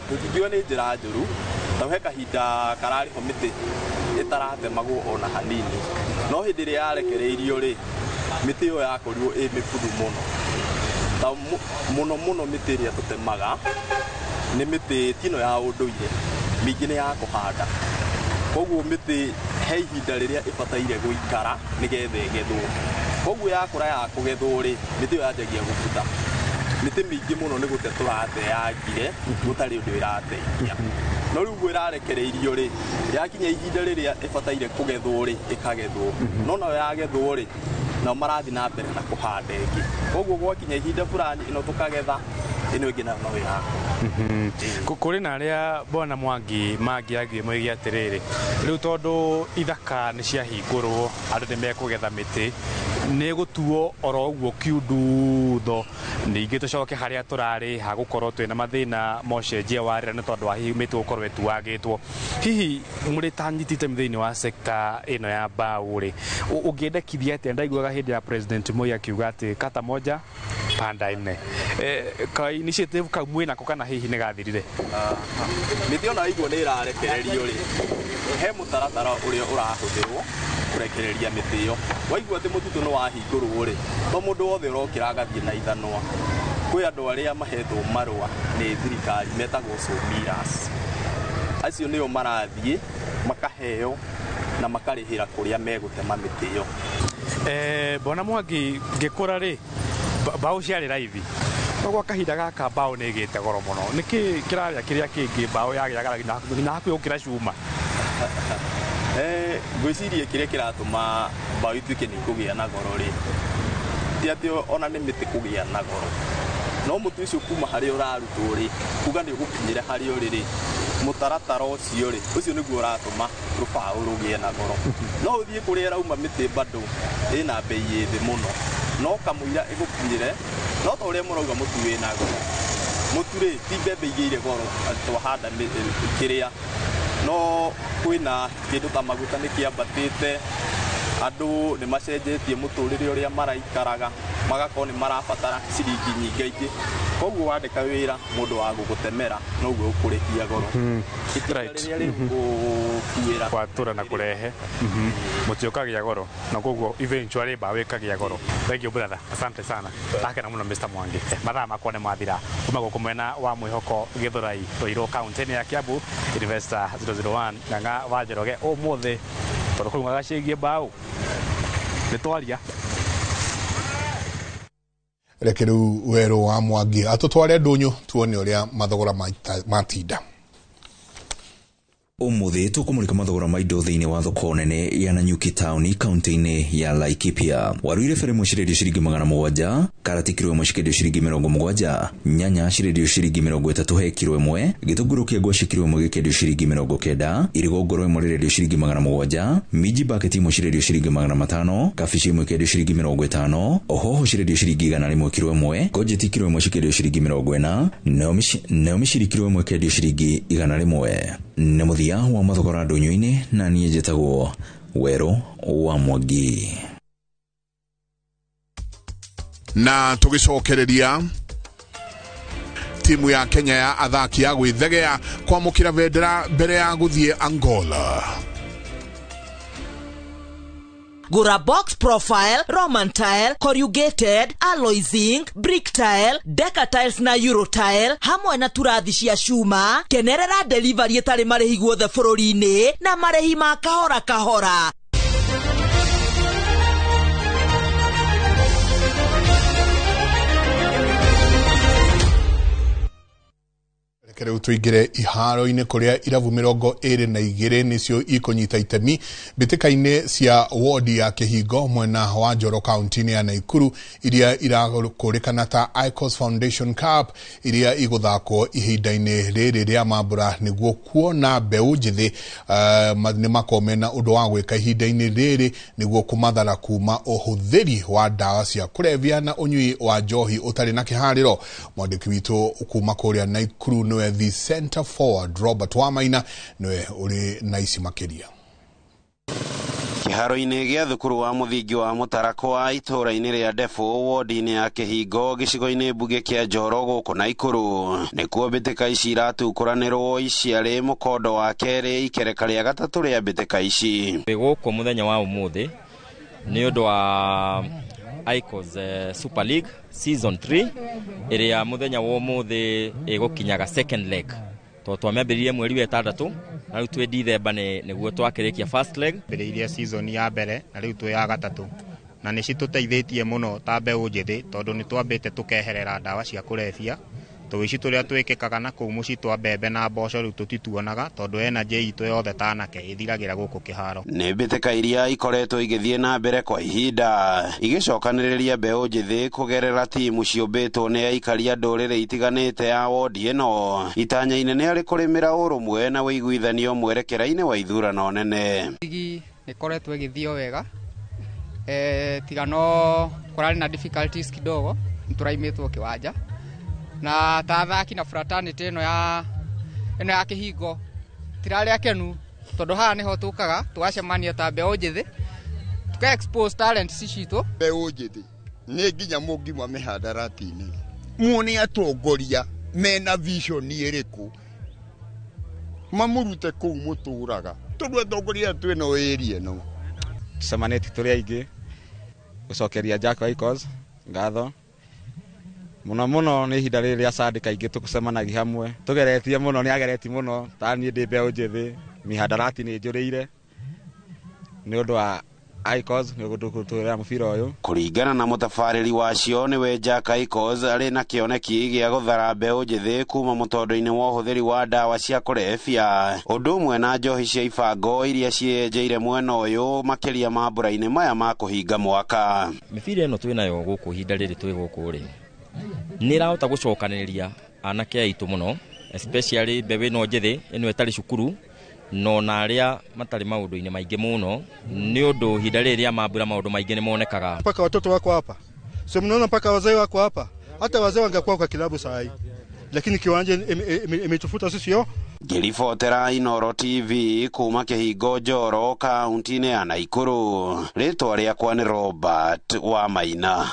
tũtingiuga nĩ njĩra njũru, tondũ he kahinda kararĩho mĩtĩ ĩtaratemagwo ona hanini. No hĩndĩ ĩrĩa yarekereirio rĩ, mĩtĩ ĩyo yakorirwo ĩ mĩbuthu mũno. Mũno mĩtĩ ĩrĩa tũtemaga nĩ mĩtĩ tino ya ũndũire, mĩingĩ nĩ ya kũhanda. Koguo mĩtĩ he ihinda rĩrĩa ĩbataire gũikara nĩgetha ĩgethwo. Koguo yakũra ya kũgethwo rĩ, mĩtĩ ĩyo yanjagia gũbutha. Mĩtĩ mĩingĩ mũno nĩ gũte tũrateangire, gũtarĩ ũndũ ĩrateithia. No rĩu guo ĩrarekereirio rĩ, yakinya ihinda rĩrĩa ĩbataire kũgethwo rĩ, ĩkagethwo. No nayo yagethwo rĩ, nao marathiĩ na mbere na kũhanda ĩngĩ. Koguo gwakinya ihinda fulani ĩno tũkagetha, ĩno ĩngĩ nayo no ĩrakũra. Kũrĩ na arĩa Bwana Mwangi mangĩaria moige atĩrĩrĩ, rĩu tondũ ithaka nĩ ciahingũrwo, andũ nĩ mekũgetha mĩtĩ, nĩ gũtuo oro ũguo kiundutho, ningĩ tũcoke harĩa tũrarĩ hagũkorwo twĩna mathĩna ma ũcenjia wa rĩera nĩ tondũ wa hihi mĩtĩ gũkorwo ĩtuagĩtwo. Hihi mũrĩ ta anyiti itemi thĩinĩ wa sector ĩno ya mbaũ rĩ, ũngĩendekithia atĩa? Ndaiguaga hĩndĩ ya President Moi akiuga atĩ kata moja panda nne. Ka initiative kau mwĩnako kana hihi nĩ gathirire? Mĩtĩ ona iguo nĩ ĩrarekererio rĩ, he mũtaratara ũrĩa ũrahũthĩrwo kũrekereria mĩtĩ ĩyo. Waigua atĩ mũtitũ nĩ wahingũrwo rĩ, to mũndũ wothe ũrokĩra agathiĩ na ithanwa. Kwĩ andũ arĩa mahetwo marũa nĩ thirikari metagwo SOMIRAS. Acio nĩo marathiĩ makaheo na makarĩhĩra kũrĩa megũtema mĩtĩ ĩyo. Bwana Mwangi, ngĩkũra rĩ, mbaũ ciarĩ raithi, no gwa kahinda gaka mbaũ nĩ ĩgĩte goro mũno. Nĩkĩ kĩrarĩa kĩrĩa kĩngĩ mbaũ yagĩraga nginya hakuhĩ gũkĩra cuma? Ngwĩciria kĩrĩa kĩratũma mbaũ ituĩke nĩ ikũgĩa na goro rĩ, ti atĩ ona nĩ mĩtĩ kũgĩa na goro, no mũtĩ ũcio kuma harĩa ũrarutwo rĩ, kuga nĩ ũgũkinyĩra harĩa ũrĩ rĩ, mutaratara ucio ri ucio niguo uratuma rubaũ rũgĩe na goro no uthie kuria rauma mĩtĩ bado ina bei thĩ mũno no kamũira ĩgũkinyire no ta ũrĩa mũrauga mũtu wĩna goro mũtu rĩ ti mbembe igĩire goro twahanda kĩrĩa no kwĩna kĩndũ ta maguta nĩkĩambatĩte andũ nĩ macenjetie mũtũrĩre ũrĩa maraikaraga magakorwo nĩ marabatara ciringi nyingĩ koguo wandĩka wĩra mũndũ wa gũgũtemera noguo ũkũrĩhia goro kuĩra kwatura na kurehe mũtĩ ũkagĩa goro na koguo eventually mbaũ ĩkagĩa goro. Thank you brother, asante sana. Ndakena mũno Mr. Mwangi. Mathaa makwa nĩ mathira kuma gũkũ mwena wa Mwĩhoko Gĩthũrai Rũirũ kaunti ya Kiambu. Investor 001 Ng'ang'a wa Njoroge ũmũthĩ tondũ kũrũga gaciĩgie mbaũ nĩtwaria reke rĩu werũ wa Mwangi atũtware ndũnyũ tuone ũrĩa mathogora matinda. Umuthi tukumulika mathogora ma indo thiini wa thoko nene ya Nanyuki Town kaunti-ini ya Laikipia. Waru ile fere mushiredio shiringi 700, karati kilo imwe shiredio shiringi 70, nyanya shiredio shiringi 30 he kilo imwe, gitunguru kia ngwaci kilo imwe gikedio shiringi 90, irigo ngoro imwe redio shiringi 700, miji bucket imwe shiredio shiringi 500, kafishi imwe kedio shiringi 50, ohoho shiredio shiringi 100 kilo imwe, gojeti kilo imwe shikedio shiringi 40, neomishiri kilo imwe kedio shiringi 100. Nemuthia wa mathogora ndũnyũ-inĩ na niĩ njĩtagwo Werũ wa Mwangi. Na tũgĩcokereria timu ya Kenya ya athaki ya gwĩthegea kwamũkĩra bendera mbere ya gũthiĩ Angola. Gura box profile, Roman tile, corrugated, alloy zinc, brick tile, Deca tiles na Euro tile, hamwe na turathi cia cuma, kenerera delivery ĩtarĩ marĩhi guothe bũrũri-inĩ na marĩhi ma kahora kahora. Rĩu tuingĩre iharo-inĩ kũrĩa irabu 22 nĩcio ikũnyita itemi mbĩtĩka-inĩ cia wodi ya Kĩhingo mwena wa Njoro kaunti-inĩ ya Naikuru iria irakũrĩkana ta Icos Foundation Cup iria igũthakwo ihinda-inĩ rĩrĩ rĩa mambura nĩguo kuona mbeũ njĩthĩ nĩ makomena ũndũ wa gwĩka ihinda-inĩ rĩrĩ nĩguo kũmathara kuma ũhũthĩri wa ndawa cia kũrebia na ũnyui wa njohi ũtarĩ na kĩharĩro. Mwandĩki witũ kuma kũrĩa Naikuru nĩwe the center forward Robert Wamaina nĩwe ũrĩ na ici makĩria. Kĩharo-inĩ gĩa thukuru wa mũthingi wa Mũtarakwa itũũra-inĩ rĩa Defo wodi-inĩ ya Kĩhingo gĩcigo-inĩ mbunge kĩa Njoro gũkũ Naikuru nĩkuo mbĩtĩka ici iratukũranĩrwo iciarĩ mũkondo wa kerĩ ikereka rĩa gatatũ rĩa mbĩtĩka ici. Gũkũ mũthenya wa ũmũthĩ nĩ ũndũ wa Icos Super League season 3 ĩrĩa mũthenya wa ũmũthĩ ĩgũkinyaga second leg. Twamĩambĩrĩirie mweri wa 6 na rĩu twĩ December nĩguo twakĩrĩkia first leg. Mbĩrĩirie season ya mbere na rĩu twĩ ya gatatũ na nĩ citũteithĩtie mũno ta mbeũ njĩthĩ tondũ nĩ twambĩte tũkeherera ndawa cia kũrebia. Tũici tũrĩa twĩkĩkaga na kũu mũci twa mbembe na mboco rĩu tũtituonaga tondũ energy itũ yothe ta nake ĩthiragĩra gũkũ kĩharo. Nĩ mbĩtĩka iria ikoretwo igĩthiĩ na mbere kwa ihinda igĩcokanĩrĩria mbeũ njĩthĩ kũgerera timu ciũmbĩtwo nĩ aikari a ndũrĩrĩ itiganĩte ya wodi ĩno itanya-inĩ nĩ arĩ kũrĩmĩra ũrũmwe na ũiguithanio mwerekera-inĩ wa ithurano nene. Ligi ĩkoretwo ĩgĩthiĩ wega tiga no kũrarĩ na difficulties kidogo nĩtũraimĩtwo kĩwanja na ta athaki na fraternity ĩno ya Kĩhingo tirarĩ akenu tondũ haha nĩho tũkaga tũgacemania ta mbeũ njĩthĩ tuka expose talents citũ. Mbeũ njĩthĩ nĩ nginya mũngima mĩhandarati-inĩ muone atongoria mena vision ĩrĩkũ mamũrute kũu mũtũraga tondũ atongoria twĩna area ĩno. Tucemanĩtie tũrĩ aingĩ gũcokeria Jack Icos ngatho muno muno nĩ ihinda rĩrĩ rĩa Sunday kaingĩ tũcemanagia hamwe tũgeretie muno nĩ agereti muno ta niĩ ndĩ mbeũ njĩthĩ mihadarati nĩ njũrĩire nĩ ũndũ wa Icos nĩ gũtũtũra mũbira ũyũ. Kũringana na mũtabarĩri wacio nĩwe Jack Icos arĩ na kĩoneki gĩa gũthara mbeũ njĩthĩ kuma mũtondo-inĩ wa ũhũthĩri wa ndawa cia kũrebia ũndũ ũmwe na njohi cia ibango iria cienjeire mwena ũyũ makĩria mambura-inĩ maya ma kũhinga mwaka. Mĩbira ĩno twĩnayo gũkũ ihinda rĩrĩ twĩ gũkũ rĩ nĩ ĩrahota gũcokanĩrĩria anake aitũ mũno especially bewe no jethe eno etari cukuru no na aria matari maundu-ini maingi muno ni undu hinda riria mambura maundu maingi ni monekaga mpaka watoto wako hapa, sio mnaona mpaka wazee wako hapa. Hata wazee wangekuwa kwa kilabu saa hii, lakini kiwanja imetufuta sisi yo. Ngiribotera Inoro TV kuma Kihingo Njoro kaunti-ini ya Naikuru. Ritwa riakwa ni Robert wa Maina.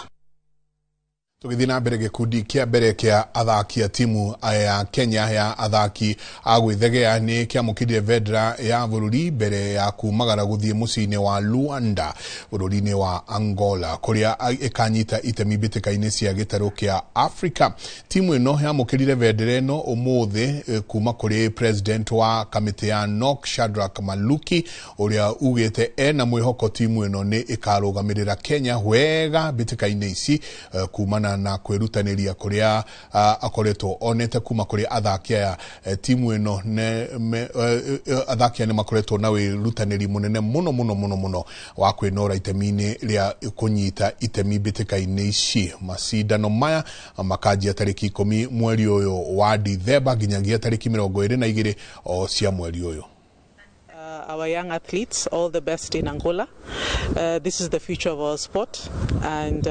Tugithii na mbere gikundi kia mbere kia athaki ya timu ya Kenya ya athaki agwithegea ni kiamukithie vedra ya bururi mbere ya kumagara guthie mucii-ini wa Luanda bururi-ini wa Angola kuria ikanyita itemi mbitikaini cia gitaru kia Africa. Timu ino yamukirire vedra ino umuthi kuma kuri president wa kamiti ya NOC Shadrack Maluki uria ugite ena mwihoko timu ino ni ikarugamirira Kenya wega mbitikaini ici kumana na kwirutaniria kuria akoretwo onete kuma kuri athakia ya timu ino ne athakia ni makoretwo na wirutaniri munene muno wa kwinora itemi-ini ria kunyita itemi mbitikaini ici. Macindano maya makajia tariki 10 mweri uyu wa Dithemba nginyagia tariki 22 o cia mweri uyu. Our young athletes, all the best in Angola. This is the future of our sport, and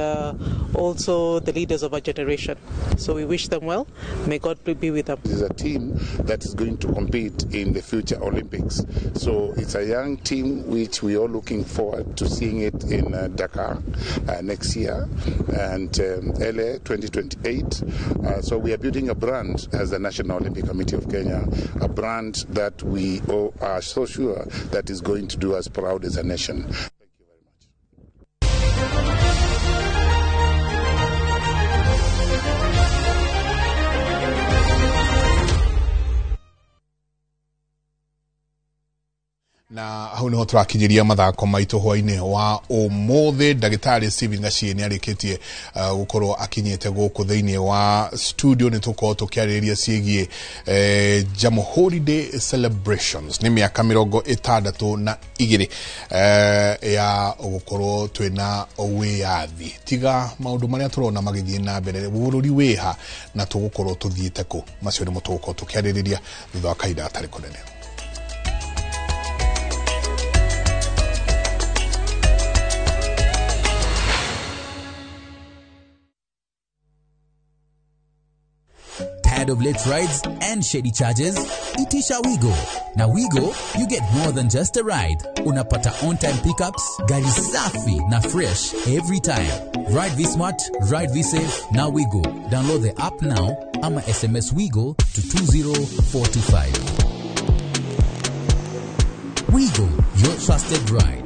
also the leaders of our generation. So we wish them well. May God be with them. This is a team that is going to compete in the future Olympics. So it's a young team which we are looking forward to seeing it in Dakar next year and LA 2028. So we are building a brand as the National Olympic Committee of Kenya, a brand that we are so sure that is going to do us proud as a nation. Na hau niho turakinyiria mathako maitu hwaini wa umuthi. Ndagitari Steven Gachie ni arikitie gukorwo akinyete guku thiini wa studio ni tuko tukiariria ciegie Jamhuri Day celebrations ni miaka 62 ya gukorwo twina wiathi. Tiga maundu maria turona magithie na mbere bururi wiha na tugukorwo tuthiite ku macio ni mutuko tukiariria thutha wa kaida atari kunene. Tired of late rides and shady charges? Itisha Wigo. Now Wigo, you get more than just a ride. Unapata on-time pickups, gari safi na fresh every time. Ride V-Smart, ride V-Safe, now Wigo. Download the app now, ama SMS Wigo to 20425. Wigo, your trusted ride.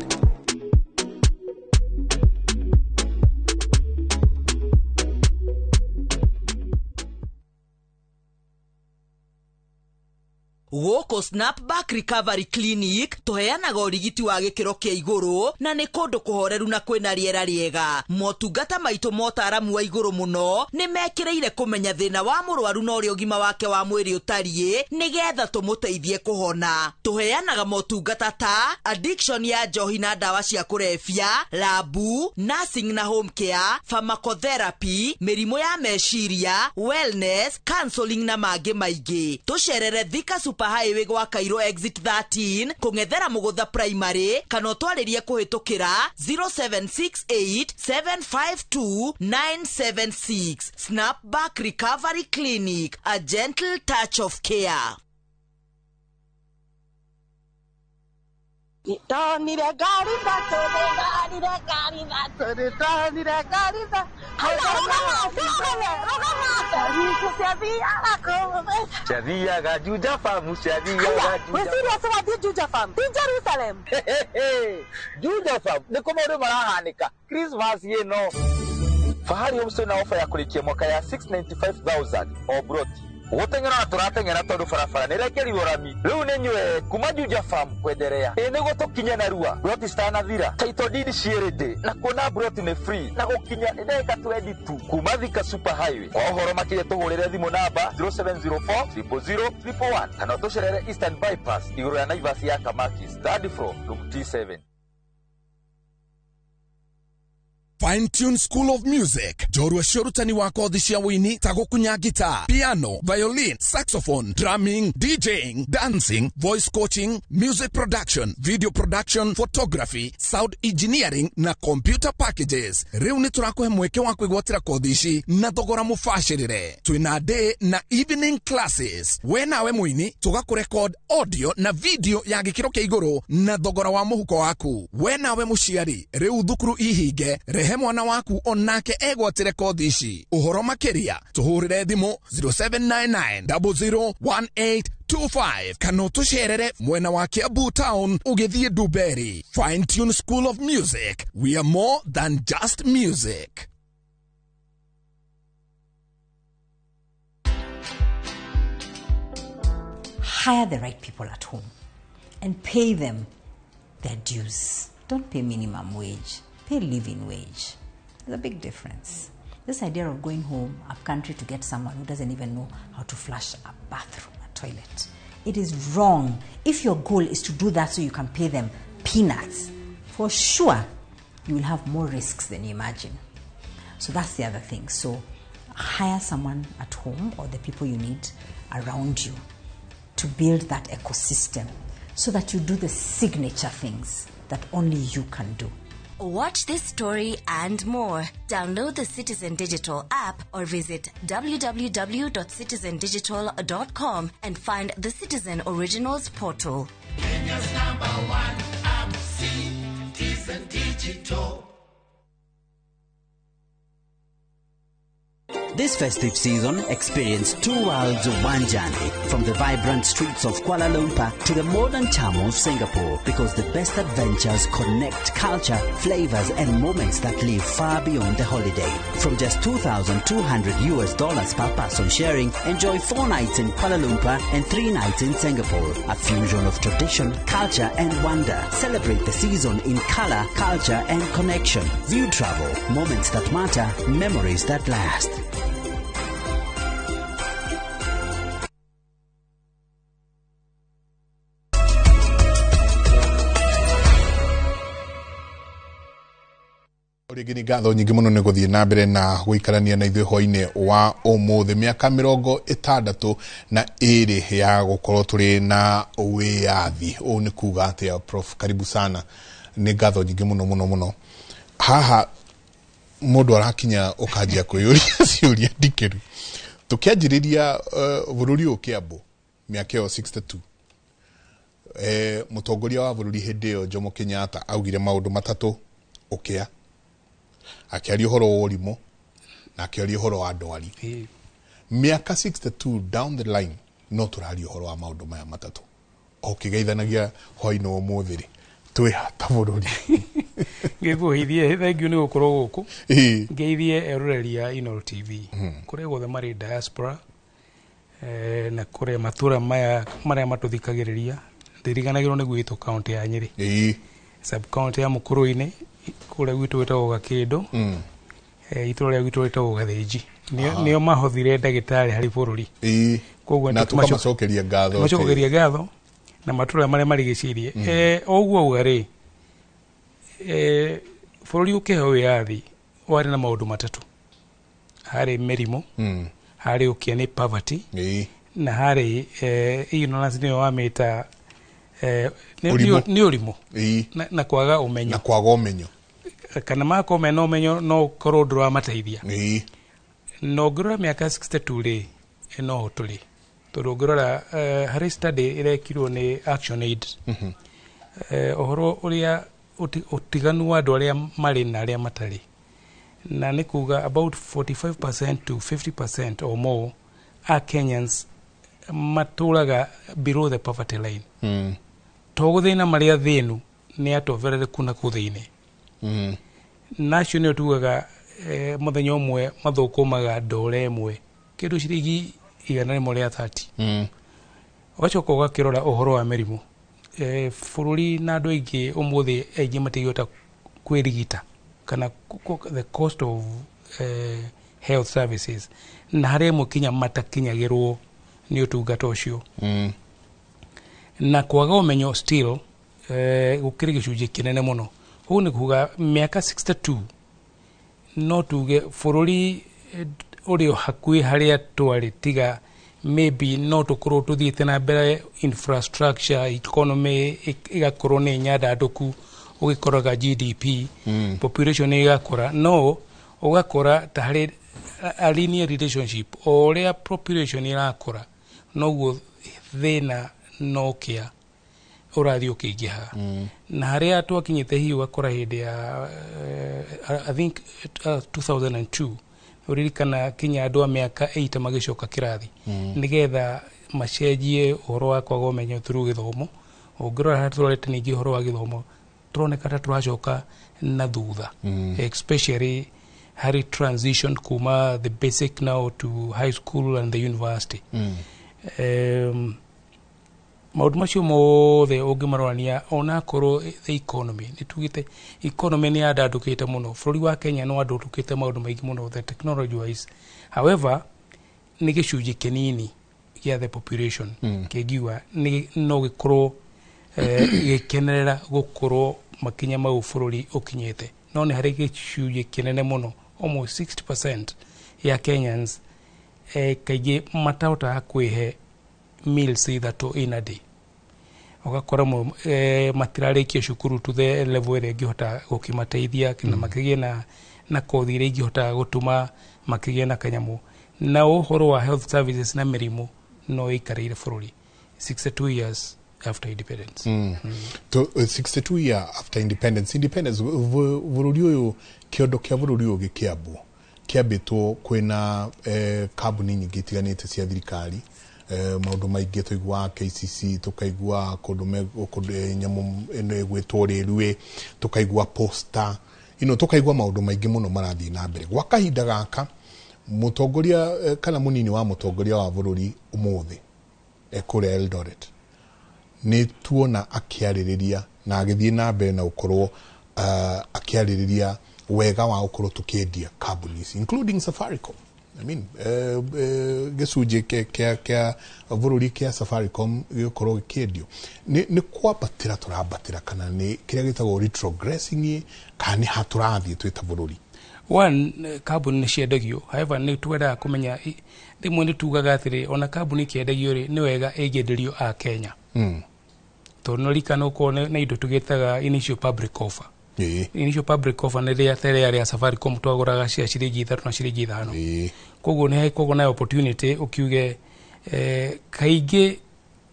Woko Snapback Recovery Clinic tuheanaga urigiti wa gikiro kia iguru na ni kundu kuhoreru na kwina riera riega. Motungata maitu motaramu wa iguru muno ni mekireire kumenya thina wa murwaru na uri ugima wake wa mwiri utarie nigetha tumuteithie kuhona. Tuheanaga motungata ta addiction ya njohi na dawa cia kurebia, labu, nursing na home care, pharmacotherapy, mirimu ya meciria, wellness, counseling na mangi maingi. Tucerere Thika Highway gwa Cairo exit 13 kungethera Mugutha primary kana twaririe kuhitukira 0768752976. Snapback Recovery Clinic, a gentle touch of care. Shadia Juja Farm, Juja Farm, in Jerusalem. Juja Farm, the Komodo Marahanika, Christmas, you know. Fahari umso na offer ya kulikia mwaka ya 695,000 or broti. Wotengera turatengera tondu farafara nirekeri urami riu nenywe kuma Juja Farm kwederea ene gotokinya na rua broti stana thira title deed cierede na kuona broti ni free na gokinya ndeka 22 kuma Thika Super Highway ohoro makire tuhurire thimu namba 0704 00011 kana tucerere Eastern Bypass iguru ya Naivas ya Kamaki third floor room T7. Fine Tune School of Music. Jorua shorutani wa kothi cia wini ta gukunya guitar, piano, violin, saxophone, drumming, DJing, dancing, voice coaching, music production, video production, photography, sound engineering na computer packages. Riu ni turakuhe mweke wa kwigwatira kothi ici na thogora mufashirire. Twina day na evening classes. We nawe mwini tugakurecord audio na video ya gikiro kia iguru na thogora wa muhuko waku. We nawe muciari riu thukuru ihinge rehe mwana waku onake egwatire kothi ici. Uhoro makiria tuhurire thimu 0799001825 kana tusherere mwena wa Kiambu Town ugithie Duberi. Fine Tune School of Music. We are more than just music. Hire the right people at home and pay them their dues. Don't pay minimum wage, pay living wage. There's a big difference. This idea of going home up country to get someone who doesn't even know how to flush a bathroom, a toilet, it is wrong. If your goal is to do that so you can pay them peanuts, for sure you will have more risks than you imagine. So that's the other thing. So hire someone at home or the people you need around you to build that ecosystem so that you do the signature things that only you can do. Watch this story and more. Download the Citizen Digital app or visit www.citizendigital.com and find the Citizen Originals portal. Kenya's #1 app, Citizen Digital. This festive season, experience two worlds, one journey. From the vibrant streets of Kuala Lumpur to the modern charm of Singapore. Because the best adventures connect culture, flavors, and moments that live far beyond the holiday. From just $2,200 per person sharing, enjoy 4 nights in Kuala Lumpur and 3 nights in Singapore. A fusion of tradition, culture, and wonder. Celebrate the season in color, culture, and connection. View travel. Moments that matter, memories that last. Origini gatho nyingi muno ni guthie na mbere na guikarania na ithuĩ hwainĩ wa ũmũthĩ mĩaka 62 ya gukorwo turi na wĩyathi. Ũũ nĩ kuga atĩa Prof? Karibu sana. Nĩ ngatho nyingi muno haha mũndũ arakinya ũkanjia kwĩyũria ciũria ndikĩru. Tũkĩanjĩrĩria bũrũri ũyũ Kiambu mĩaka ĩyo 62, mũtongoria wa bũrũri hĩndĩ ĩyo Jomo Kenyatta augire maũndũ matatũ ũkĩa, akiaria ũhoro wa ũrimũ na akiaria ũhoro wa ndwari. Mĩaka 62 down the line no tũraria ũhoro wa maũndũ maya matatũ. Ũkĩgeithanagia hwainĩ ũmũthĩ rĩ twĩha ta bũrũri. Ngĩgũithie thank you nĩ gũkorwo gũkũ. Ngĩithie eroreri ya Inoro TV kũrĩa guothe marĩ diaspora na kũrĩa matũra maya marĩa matũthikagĩrĩria. Ndiriganagĩrwo nĩ gwitũ county ya Nyĩrĩ, sub county ya Mũkũrũ-inĩ kũrĩa gwitũ wĩtagwo Gakĩndũ, itũra rĩa gwitũ wĩtagwo Gathĩnji. Nĩo mahothire ndagĩtarĩ harĩ bũrũri. Koguo na tũkamacokeria ngatho. Macokeria ngatho na matũra marĩa marigicĩirie. Oguo uga rĩ, bũrũri ũkĩheo wĩyathi warĩ na maũndũ matatũ. Harĩ mĩrimũ, harĩ ũkĩa nĩ poverty, na harĩ ignorance nĩyo wamĩta nĩ ũrimũ na kwaga ũmenyo. Kana makomena ũmenyo no korwo ndũramateithia. No ngĩrora mĩaka 62 rĩ no tũrĩ tondũ ngĩrora harĩ study ĩrekirwo nĩ Action Aid, ũhoro ũrĩa ũtiganu wa andũ arĩa marĩ na arĩa matarĩ, na nĩ kuga about 45% to 50% or more are Kenyans matũraga below the poverty line. Togũthĩna marĩa thĩnu nĩ atoverereku na kũthĩine. Nacio nĩo tugaga mũthenya ũmwe mathũkũmaga ndore ĩmwe kĩndũ ciringi 130. Ũgacoka ũgakĩrora ũhoro wa mĩrimũ. Bũrũri na andũ aingĩ ũmũthĩ aingĩ matigĩhota kwĩrigita kana the cost of health services, na harĩa mũkinya matakinyagĩrwo nĩ ũtungata ũcio. Na kwaga ũmenyo still gũkĩrĩ gĩcunjĩ kĩnene mũno. Ũguo nĩ kuga mĩaka 62 no tuge bururi uri hakui haria twari tiga maybe no tukorwo tuthiite na mbere infrastructure economy igakorwo ni nyandanduku ugikoraga GDP population igakora no ugakora ta hari a linear relationship oria population irakora noguo thina nokia urathi ukiingiha na haria twakinyite hi ugakora hindi ya I think 2002 uririkana kinya andu a miaka 8 magicoka kirathi nigetha macenjie uhoro wa kwaga umenyo through githomo ungirora haria turorete ningi uhoro wa githomo turoneka ta turacoka na thutha especially hari transition kuma the basic now to high school and the university maundu macio mothe ungimarorania ona korwo the economy nitugite economy ni andandukite muno bururi wa Kenya no andandukite maundu maingi muno the technology wise however ni gicunji kinini gia the population kigiwa ni no gikorwo gikenerera gukorwo makinya mau bururi ukinyite no ni hari gicunji kinene muno almost 60% ya Kenyans kaigi matauta kwihe meals ithatu in a day ugakora matirarikia cukuru to the level ire ngihota gukimateithia kina makigie na kothi ire ngihota gutuma makigie na kanyamu na uhoro wa health services na mirimu no ikarire bururi 62 years after independence to 62 years after independence bururi uyu kiondo kia bururi uyu gikiambu kiambitwo kwina kambuni nyingi tiganite cia thirikari maundu maingi tuigua KCC tukaigua kundu nyamu ene gwetwo railway tukaigua posta tukaigua maundu maingi muno marathi na mbere gwa kahinda gaka mutongoria kana munini wa mutongoria wa bururi umuthi ekure Eldoret ni tuona akiaririria na agithie na mbere na ukorwo akiaririria wega wa ukorwo tukiendia companies including Safaricom. I mean gicunji kia bururi kia Safaricom gikorwo gikiendio ni kwabatira turabatira kana ni kiria gitagwo retrogressing kana haturathie twita bururi one carbon ni ciendagio however ni twenda kumenya rimwe ni tugaga atiri ona carbon kiendagio ri ni wega igenderio a Kenya to no rikana uko na indo tugetaga initial public offer initial public offer ni ria tere ya Safaricom twaguraga cia ciringi 3 na ciringi 5 koguo ni haikogo na opportunity ukiuge kaingi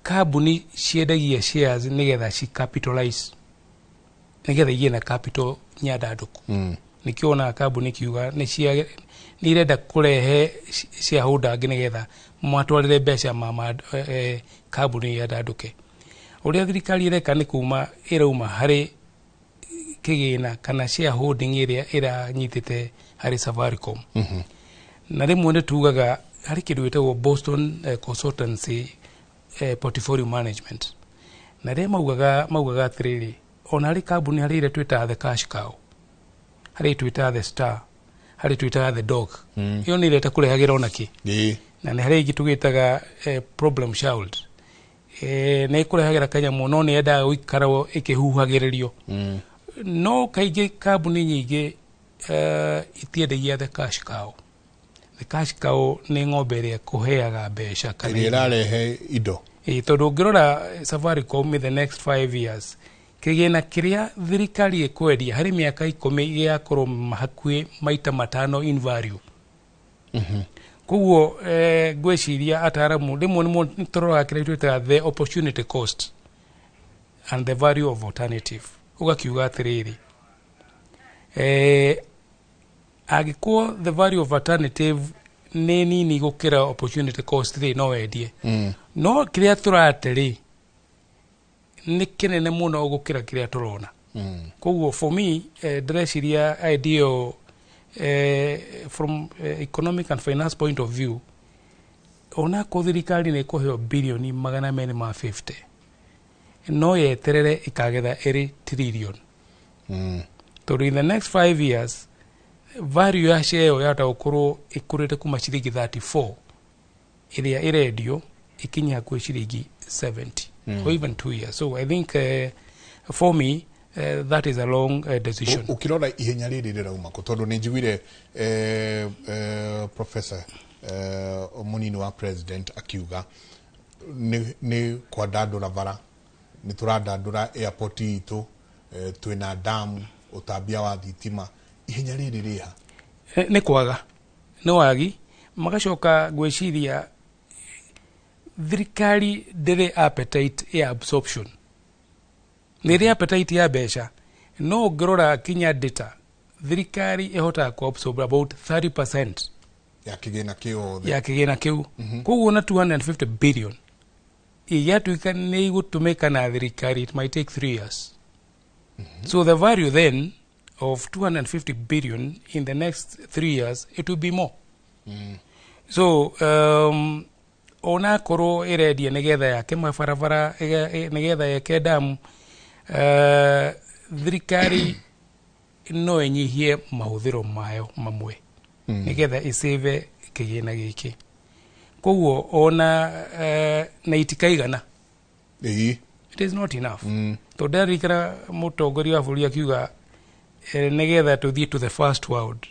kambuni ciendagia shares nigetha ci capitalize nigetha igie na capital nyandanduku nikiona kambuni kiuga ni irenda kurehe shareholder angi nigetha mwatwarire mbeca ma kambuni yandanduke uria thirikari ireka ni kuma irauma hari kigina kana shareholding iria iranyitite hari Safaricom na rimwe ni tugaga hari kindu gitagwo Boston Consultancy Portfolio Management na rimwe maugaga atiriri ona hari kambuni hari ire twita the cash cow hari twita the star hari twita the dog iyo ni ireta kurehagira onaki na ni hari igitugitaga problem child na ikurehagira kanyamu no ni enda guikarawo ikihuhagiririo no kaige kambuni nyingi itiendagia the cash cow. The cash cow ni ng'ombe iria kuheaga mbeca kana irarehe indo tondu ngirora Safaricom in the next 5 years kigina kiria thirikari ikwendia hari miaka 10 igakorwo mahakui maita 5 in value koguo gweciria ataramu rimwe ni toroga kiria twita the opportunity cost and the value of alternative ugakiuga atiriri agikuo the value of alternative ni nini gukira opportunity cost ri no endie no kiria turateri ni kinene muno gukira kiria turona koguo for me dressiria idea from economic and finance point of view ona ko thirikari ni kuheo bilioni 250 no yeterere ikagetha 8 trillion to in the next 5 years value ya share yata ukuru ikurite kuma ciringi 34 iria iredio ikinya kwa ciringi 70 or even 2 years. So I think for me that is a long decision. Ukirora ihenya riri rirauma ko tondu ni njiguire Professor munini wa president akiuga ni kwa dandura bara ni turadandura airport itu twina damu utambia wa thitima ihenya riri riha ni kwaga ni wagi magacoka gwiciria thirikari ndiri appetite ya absorption niri appetite ya besha no ngirora kinya data thirikari ihota ku absorb about 30% ya kigina kiu koguo na 250 billion iyatuika ni gutumika na thirikari it might take 3 years. So the value then of 250 billion in the next 3 years, it will be more. So ona koro iredia nigetha yake mabarabara nigetha yake damu thirikari no enyihie mahuthiro mayo mamwe nigetha isave kigina giki koguo ona na itikaigana it is not enough to ndarikira mutongoria wa bũrũri akiuga nigetha tuthie to the first world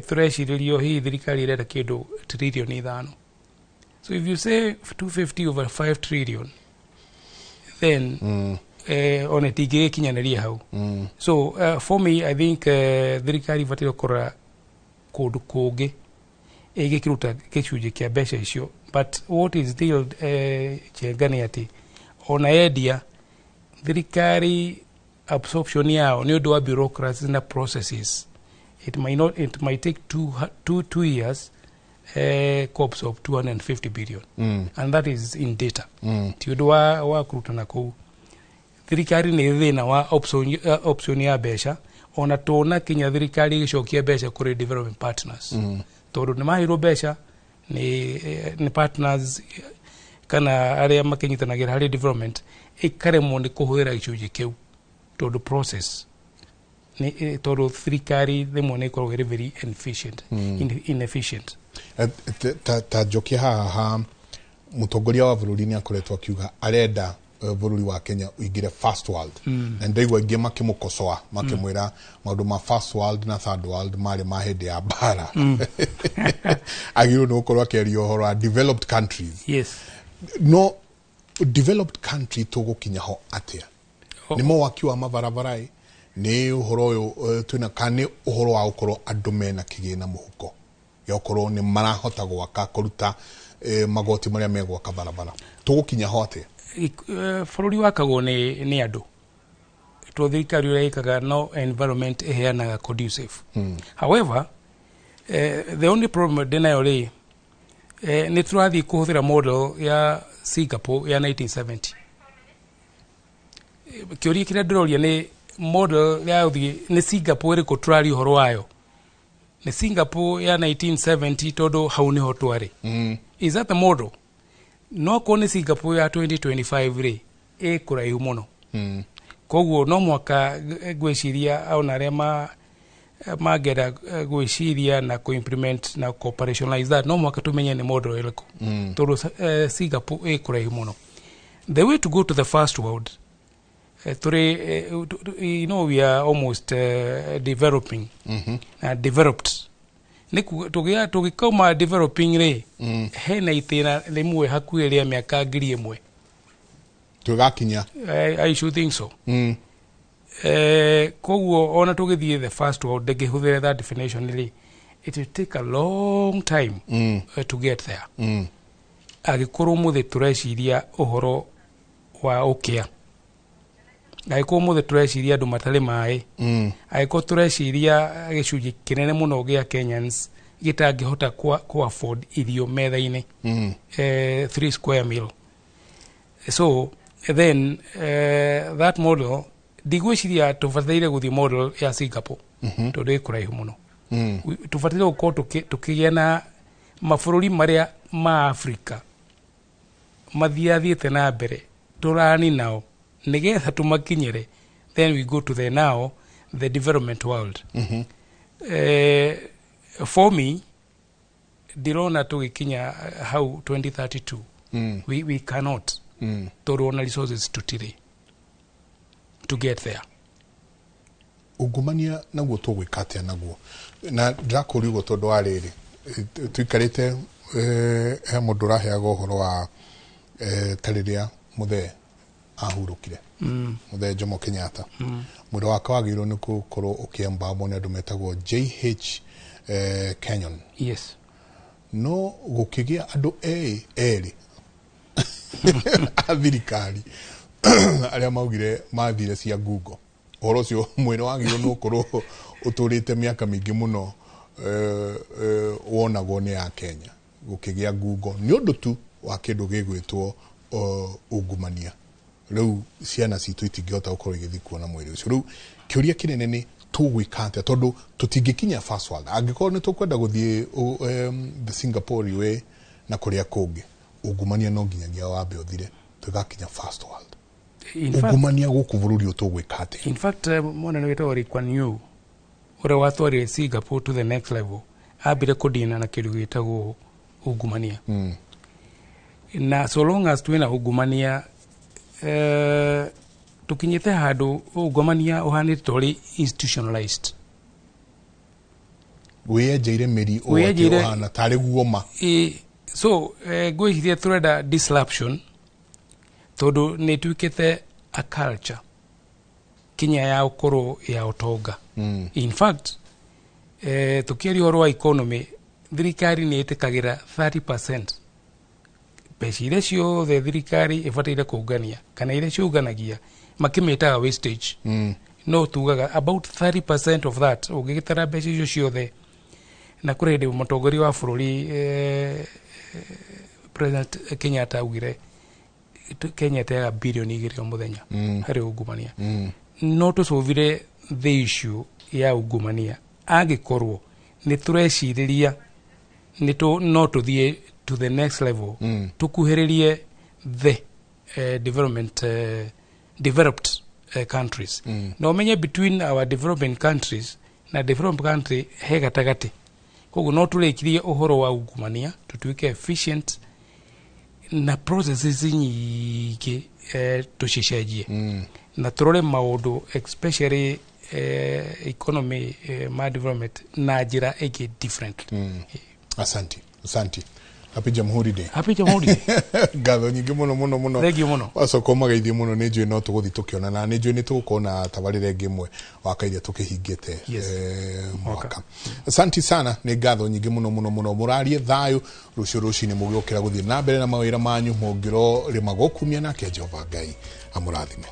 turecirio hi thirikari irenda kindu trillion 5. So if you say 250 over 5 trillion then on a tige kinyaneria hau so for me I think thirikari vatiro kora kundu kungi igikiruta gicunji kia mbeca icio but what is still chengani ati ona endia thirikari absorption yao ni undu wa bureaucracy na processes it might take two years to absorb 250 billion and that is in data ti undu wa kurutana kou thirikari ni thina wa option ya mbeca ona tona kinya thirikari gicokia mbeca kuri development partners tondu ni mahiro mbeca ni partners kana aria makinyitanagira hari development ikaremwo ni kuhwira gicunji kiu tondu process ni tondu thirikari thimwe ni ikoragwo iri very inefficient ta njokia haha mutongoria wa bũrũri ni akoretwo akiuga arenda bũrũri wa Kenya uingire first world na ndaigua ingi makimukosoa makimwira maundu ma first world na third world mari ma hindi ya bara agiru no korwa kerio horo a developed countries no developed country tugukinya ho atia nimo wakiwa mabarabara ni uhoro uyu twina kani uhoro wa ukorwo andu mena kigina muhuko ya ukorwo ni marahota gwaka kuruta magoti maria megwaka barabara tugukinya ho atia bũrũri wakagwo ni andu to thirikari uria ikaga no environment iheanaga conducive however the only problem dinayo ri ni turathi kuhuthira model ya Singapore ya 1970 kiuria kira ndiroria ni model ya uthi ni Singapore iri turari horo wayo ni Singapore ya 1970 todo hau ni ho twari is that the model no kone Singapore ya 2025 ri kuraihu muno koguo no mwaka gwiciria au na rema magera gwiciria na ko implement na operationalize that no mwaka tumenye ni model ileko todo Singapore kuraihu muno the way to go to the first world you know we are almost developing developed tugia tugikoma developing ri hena itira rimwe hakuhe ria miaka 1,000 tugakinya I should think so koguo ona tugithie the first world ngihuthira that definition ri it will take a long time to get there agikorwo muthi tureciria uhoro wa ukia aiko muthe tureciria andu matari mai aiko tureciria gicunji kinene muno gia Kenyans gitangihota ku afford irio metha-ini 3 square meal so then that model digwiciria tufatire guthi model ya Singapore tondu ikuraihu muno tufatire gukorwo tukigia na mabũrũri maria ma Africa mathiathiite na mbere turani nao nigetha tumakinyire then we go to the now the development world for me dirona tugikinya how 2032 we cannot to run resources to get there ungumania naguo tugwikatia naguo na ndrakuri ugo tondu wa riri tuikarite he mundu raheaga uhoro wa tariria muthe ahurukire muthe Jomo Kenyatta mwiri wake wagirwo ni gukorwo ukiamba mo ni andu metagwo JH Kenyon. Yes. No gukigia andu eri athirikari aria maugire mathire cia Google horo cio mwene wagirwo no korwo uturite miaka mingi muno wonagwo ni ya Kenya gukigia Google ni undu tu wa kindu gigwitwo ungumania riu ciana citu itingihota gukorwo igithii kuona mwiri ucio riu kiuria kinene ni tugwikate tondu tutingikinya first world angikorwo ni tukwenda guthie the Singapore way na kuria kungi ungumania no nginyagia wambe uthire tugakinya first world. Ungumania guku bururi utugwikate. In fact mwana wetwa Lee Yu ore watwari Singapore to the next level abire kudina na kindu gitagwo ungumania. Na so long as twina ungumania tukinyite handu ungumania uhanite tori institutionalized. Wejeire meri o hana tare guoma. So gwiciria turenda disruption tondu ni twikite a culture kinya ya ukoro ya utonga. In fact tukiari horo wa economy thirikari ni itikagira 30% mbeca iria ciothe thirikari ibataire kungania kana iria ciunganagia makimitaga wastage. No tugaga about 30% of that ugigitara mbeca icio ciothe na kurende mutongoria wa bururi President Kenyatta augire Kenya tega bilioni 2 muthenya hari ungumania. No tucuvire the issue ya ungumania agikorwo ni tureciriria ni tu no tuthie to the next level tukuhiririe the developed countries. No menye between our developing countries na developed country he gatagati koguo no turekirie uhoro wa ungumania tutuike efficient na processes nyingi tucicenjie na turore maundu especially economy ma development na njira igi different. Asante Happy Jamhuri Day. Happy Jamhuri Day. Gatho nyingi muno. Thank you muno. Wacoko magaithie muno ni njui no tuguthi tukiona na ni njui ni tugukona tabarire ngimwe wakairia tukihingite mwaka. Asante sana ni gatho nyingi muno murarie thayo rucio ni mugiokira guthie na mbere na mawira manyu mungiro rimagokumia na ke Jehova Ngai amurathime.